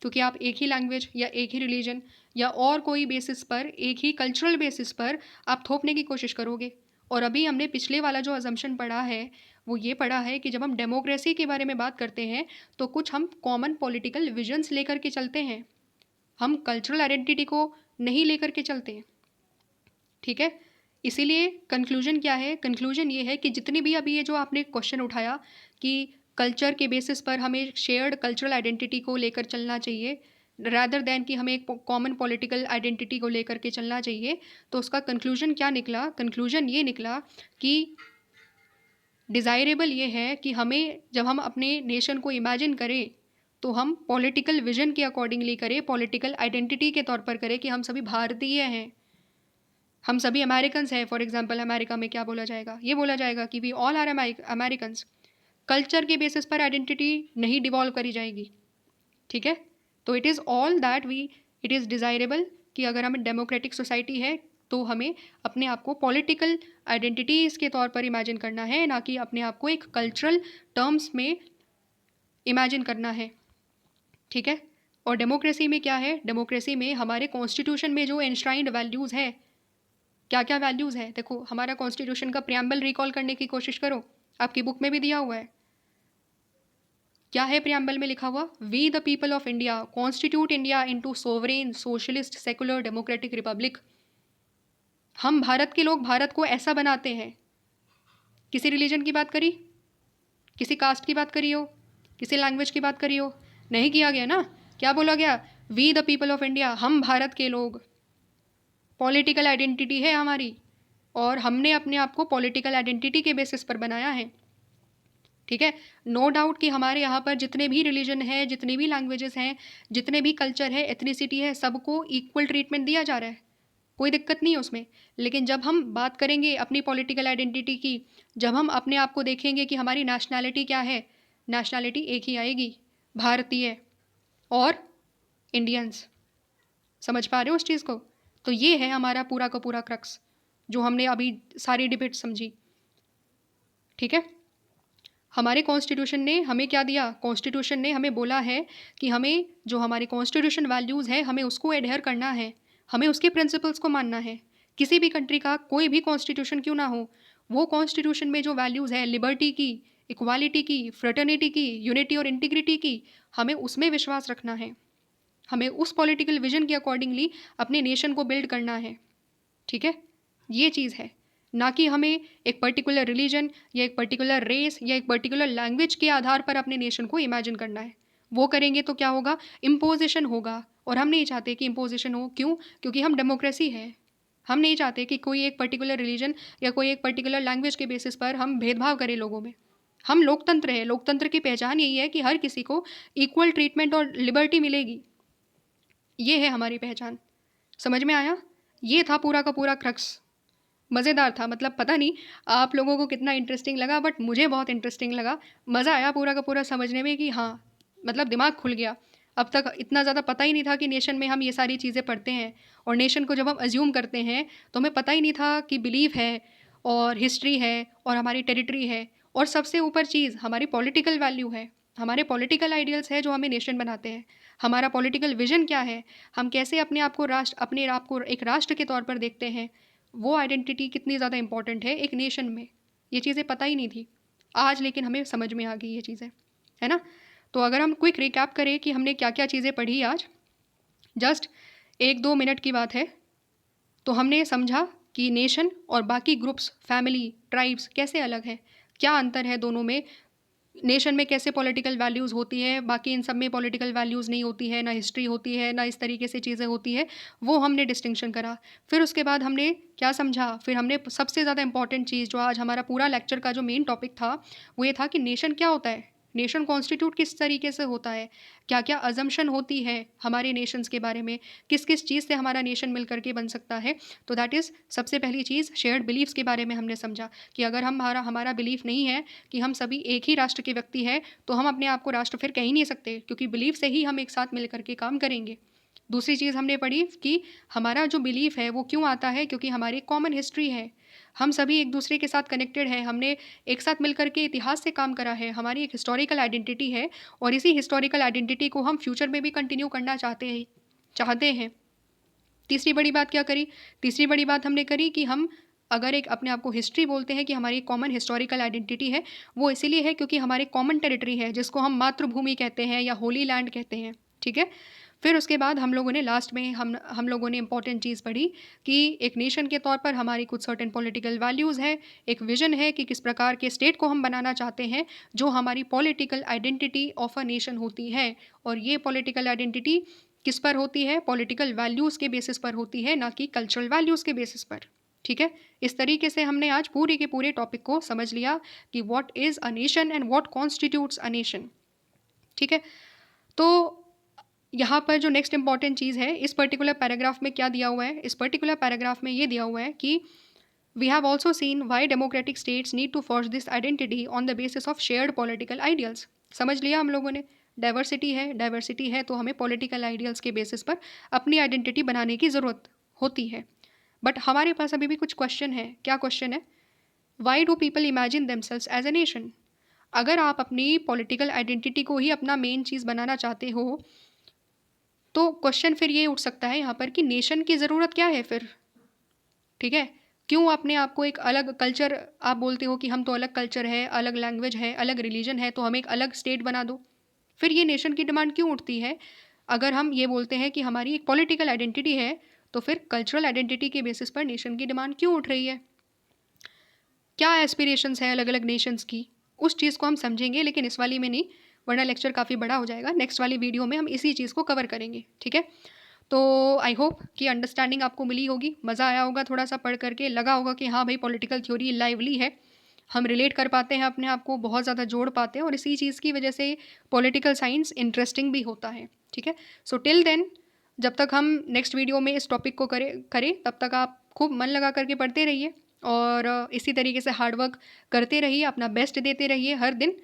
क्योंकि आप एक ही लैंग्वेज या एक ही रिलीजन या और कोई बेसिस पर, एक ही कल्चरल बेसिस पर आप थोपने की कोशिश करोगे। और अभी हमने पिछले वाला जो अजम्पशन पढ़ा है, वो ये पढ़ा है कि जब हम डेमोक्रेसी के बारे में बात करते हैं तो कुछ हम कॉमन पॉलिटिकल विजन्स लेकर के चलते हैं, हम कल्चरल आइडेंटिटी को नहीं लेकर के चलते हैं। ठीक है, इसीलिए कंक्लूजन क्या है? कंक्लूजन ये है कि जितनी भी अभी ये जो आपने क्वेश्चन उठाया कि कल्चर के बेसिस पर हमें शेयर्ड कल्चरल आइडेंटिटी को लेकर चलना चाहिए रैदर दैन कि हमें एक कॉमन पॉलिटिकल आइडेंटिटी को लेकर के चलना चाहिए, तो उसका कंक्लूजन क्या निकला? कंक्लूजन ये निकला कि डिज़ायरेबल ये है कि हमें, जब हम अपने नेशन को इमेजिन करें तो हम पॉलिटिकल विजन के अकॉर्डिंगली करें, पॉलिटिकल आइडेंटिटी के तौर पर करें कि हम सभी भारतीय हैं, हम सभी अमेरिकन्स हैं। फॉर एग्जांपल, अमेरिका में क्या बोला जाएगा? ये बोला जाएगा कि we all are Americans. Culture के बेसिस पर आइडेंटिटी नहीं डिवॉल्व करी जाएगी। ठीक है, तो it is all that we, it is desirable कि अगर हमें डेमोक्रेटिक सोसाइटी है तो हमें अपने आप को पॉलिटिकल आइडेंटिटीज़ के तौर पर इमेजिन करना है, ना कि अपने आप को एक कल्चरल टर्म्स में इमेजिन करना है। ठीक है, और डेमोक्रेसी में क्या है? डेमोक्रेसी में हमारे कॉन्स्टिट्यूशन में जो एनश्राइंड वैल्यूज़ है, क्या क्या वैल्यूज़ हैं? देखो, हमारा कॉन्स्टिट्यूशन का प्रियम्बल रिकॉल करने की कोशिश करो, आपकी बुक में भी दिया हुआ है। क्या है प्रियम्बल में लिखा हुआ? We the people of India constitute India into sovereign socialist secular democratic republic. हम भारत के लोग भारत को ऐसा बनाते हैं। किसी रिलीजन की बात करी, किसी कास्ट की बात करी हो, किसी लैंग्वेज की बात करी हो? नहीं किया गया ना। क्या बोला गया? We the people of India, हम भारत के लोग। पॉलिटिकल आइडेंटिटी है हमारी और हमने अपने आप को पॉलिटिकल आइडेंटिटी के बेसिस पर बनाया है। ठीक है। नो डाउट कि हमारे यहाँ पर जितने भी रिलीजन है, जितने भी लैंग्वेजेस हैं, जितने भी कल्चर है, एथनिसिटी है, सबको इक्वल ट्रीटमेंट दिया जा रहा है, कोई दिक्कत नहीं है उसमें। लेकिन जब हम बात करेंगे अपनी पॉलिटिकल आइडेंटिटी की, जब हम अपने आप को देखेंगे कि हमारी नेशनैलिटी क्या है, नेशनैलिटी एक ही आएगी, भारतीय और इंडियंस। समझ पा रहे हो उस चीज़ को? तो ये है हमारा पूरा का पूरा क्रक्स जो हमने अभी सारी डिबेट समझी। ठीक है। हमारे कॉन्स्टिट्यूशन ने हमें क्या दिया? कॉन्स्टिट्यूशन ने हमें बोला है कि हमें जो हमारे कॉन्स्टिट्यूशन वैल्यूज़ है हमें उसको एडहेयर करना है, हमें उसके प्रिंसिपल्स को मानना है। किसी भी कंट्री का कोई भी कॉन्स्टिट्यूशन क्यों ना हो, वो कॉन्स्टिट्यूशन में जो वैल्यूज़ है लिबर्टी की, इक्वालिटी की, फ्रेटर्निटी की, यूनिटी और इंटीग्रिटी की, हमें उसमें विश्वास रखना है। हमें उस पॉलिटिकल विजन के अकॉर्डिंगली अपने नेशन को बिल्ड करना है। ठीक है, ये चीज़ है, ना कि हमें एक पर्टिकुलर रिलीजन या एक पर्टिकुलर रेस या एक पर्टिकुलर लैंग्वेज के आधार पर अपने नेशन को इमेजिन करना है। वो करेंगे तो क्या होगा? इम्पोजिशन होगा, और हम नहीं चाहते कि इम्पोजिशन हो। क्यों? क्योंकि हम डेमोक्रेसी है। हम नहीं चाहते कि कोई एक पर्टिकुलर रिलीजन या कोई एक पर्टिकुलर लैंग्वेज के बेसिस पर हम भेदभाव करें लोगों में। हम लोकतंत्र है, लोकतंत्र की पहचान यही है कि हर किसी को इक्वल ट्रीटमेंट और लिबर्टी मिलेगी। ये है हमारी पहचान। समझ में आया? ये था पूरा का पूरा क्रक्स। मज़ेदार था, मतलब पता नहीं आप लोगों को कितना इंटरेस्टिंग लगा, बट मुझे बहुत इंटरेस्टिंग लगा। मज़ा आया पूरा का पूरा समझने में कि हाँ, मतलब दिमाग खुल गया। अब तक इतना ज़्यादा पता ही नहीं था कि नेशन में हम ये सारी चीज़ें पढ़ते हैं, और नेशन को जब हम अज्यूम करते हैं तो हमें पता ही नहीं था कि बिलीफ है और हिस्ट्री है और हमारी टेरिटरी है, और सबसे ऊपर चीज़ हमारी पॉलिटिकल वैल्यू है, हमारे पॉलिटिकल आइडियल्स है जो हमें नेशन बनाते हैं। हमारा पॉलिटिकल विजन क्या है, हम कैसे अपने आप को एक राष्ट्र के तौर पर देखते हैं, वो आइडेंटिटी कितनी ज़्यादा इंपॉर्टेंट है एक नेशन में। ये चीज़ें पता ही नहीं थी आज, लेकिन हमें समझ में आ गई ये चीज़ें, है ना? तो अगर हम क्विक रिकैप करें कि हमने क्या क्या चीज़ें पढ़ी आज, जस्ट 1-2 मिनट की बात है, तो हमने समझा कि नेशन और बाकी ग्रुप्स, फैमिली, ट्राइब्स कैसे अलग हैं, क्या अंतर है दोनों में। नेशन में कैसे पॉलिटिकल वैल्यूज़ होती है, बाकी इन सब में पॉलिटिकल वैल्यूज़ नहीं होती है, ना हिस्ट्री होती है, ना इस तरीके से चीज़ें होती है। वो हमने डिस्टिंक्शन करा। फिर उसके बाद हमने क्या समझा? फिर हमने सबसे ज़्यादा इंपॉर्टेंट चीज़ जो आज हमारा पूरा लेक्चर का जो मेन टॉपिक था, वो ये था कि नेशन क्या होता है, नेशन कॉन्स्टिट्यूट किस तरीके से होता है, क्या क्या अजम्पशन होती है हमारे नेशंस के बारे में, किस किस चीज़ से हमारा नेशन मिल करके बन सकता है। तो दैट इज़ सबसे पहली चीज़, शेयर्ड बिलीफ्स के बारे में हमने समझा कि अगर हमारा हमारा बिलीफ नहीं है कि हम सभी एक ही राष्ट्र के व्यक्ति हैं, तो हम अपने आप को राष्ट्र फिर कह ही नहीं सकते, क्योंकि बिलीफ से ही हम एक साथ मिल करके काम करेंगे। दूसरी चीज़ हमने पढ़ी कि हमारा जो बिलीफ है वो क्यों आता है, क्योंकि हमारी कॉमन हिस्ट्री है, हम सभी एक दूसरे के साथ कनेक्टेड हैं, हमने एक साथ मिल करके इतिहास से काम करा है, हमारी एक हिस्टोरिकल आइडेंटिटी है, और इसी हिस्टोरिकल आइडेंटिटी को हम फ्यूचर में भी कंटिन्यू करना चाहते हैं। तीसरी बड़ी बात क्या करी? तीसरी बड़ी बात हमने करी कि हम अगर एक अपने आप को हिस्ट्री बोलते हैं कि हमारी कॉमन हिस्टोरिकल आइडेंटिटी है, वो इसीलिए है क्योंकि हमारे कॉमन टेरिटरी है जिसको हम मातृभूमि कहते हैं या होली लैंड कहते हैं। ठीक है। फिर उसके बाद हम लोगों ने लास्ट में हम लोगों ने इंपॉर्टेंट चीज़ पढ़ी कि एक नेशन के तौर पर हमारी कुछ सर्टेन पॉलिटिकल वैल्यूज़ है, एक विजन है कि किस प्रकार के स्टेट को हम बनाना चाहते हैं, जो हमारी political identity of a nation होती है। और ये पॉलिटिकल आइडेंटिटी किस पर होती है? पॉलिटिकल वैल्यूज़ के बेसिस पर होती है, ना कि कल्चरल वैल्यूज़ के बेसिस पर। ठीक है। इस तरीके से हमने आज पूरे के पूरे टॉपिक को समझ लिया कि what is a nation and what constitutes a nation. ठीक है। तो यहाँ पर जो नेक्स्ट इंपॉर्टेंट चीज़ है, इस पर्टिकुलर पैराग्राफ में क्या दिया हुआ है? इस पर्टिकुलर पैराग्राफ में ये दिया हुआ है कि we have also seen why democratic states need to forge this identity on the basis of shared political ideals. समझ लिया हम लोगों ने? डाइवर्सिटी है तो हमें पॉलिटिकल आइडियल्स के बेसिस पर अपनी आइडेंटिटी बनाने की ज़रूरत होती है। बट हमारे पास अभी भी कुछ क्वेश्चन है। क्या क्वेश्चन है? Why do people imagine themselves as a nation? अगर आप अपनी पॉलिटिकल आइडेंटिटी को ही अपना मेन चीज़ बनाना चाहते हो, तो क्वेश्चन फिर ये उठ सकता है यहाँ पर कि नेशन की ज़रूरत क्या है फिर? ठीक है। क्यों अपने आप को एक अलग कल्चर, आप बोलते हो कि हम तो अलग कल्चर है, अलग लैंग्वेज है, अलग रिलीजन है, तो हम एक अलग स्टेट बना दो। फिर ये नेशन की डिमांड क्यों उठती है? अगर हम ये बोलते हैं कि हमारी एक पॉलिटिकल आइडेंटिटी है, तो फिर कल्चरल आइडेंटिटी के बेसिस पर नेशन की डिमांड क्यों उठ रही है? क्या एस्पिरेशंस है अलग अलग नेशंस की, उस चीज़ को हम समझेंगे, लेकिन इस वाली में नहीं, वरना लेक्चर काफ़ी बड़ा हो जाएगा। नेक्स्ट वाली वीडियो में हम इसी चीज़ को कवर करेंगे। ठीक है। तो आई होप कि अंडरस्टैंडिंग आपको मिली होगी, मज़ा आया होगा, थोड़ा सा पढ़ करके लगा होगा कि हाँ भाई पॉलिटिकल थ्योरी लाइवली है। हम रिलेट कर पाते हैं, अपने आप को बहुत ज़्यादा जोड़ पाते हैं, और इसी चीज़ की वजह से पॉलिटिकल साइंस इंटरेस्टिंग भी होता है। ठीक है, सो टिल देन, जब तक हम नेक्स्ट वीडियो में इस टॉपिक को करें तब तक आप खूब मन लगा करके पढ़ते रहिए, और इसी तरीके से हार्डवर्क करते रहिए, अपना बेस्ट देते रहिए हर दिन,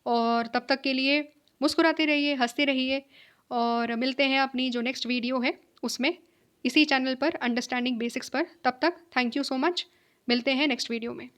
और तब तक के लिए मुस्कुराते रहिए, हंसते रहिए, और मिलते हैं अपनी जो नेक्स्ट वीडियो है उसमें, इसी चैनल पर, अंडरस्टैंडिंग बेसिक्स पर। तब तक थैंक यू सो मच, मिलते हैं नेक्स्ट वीडियो में।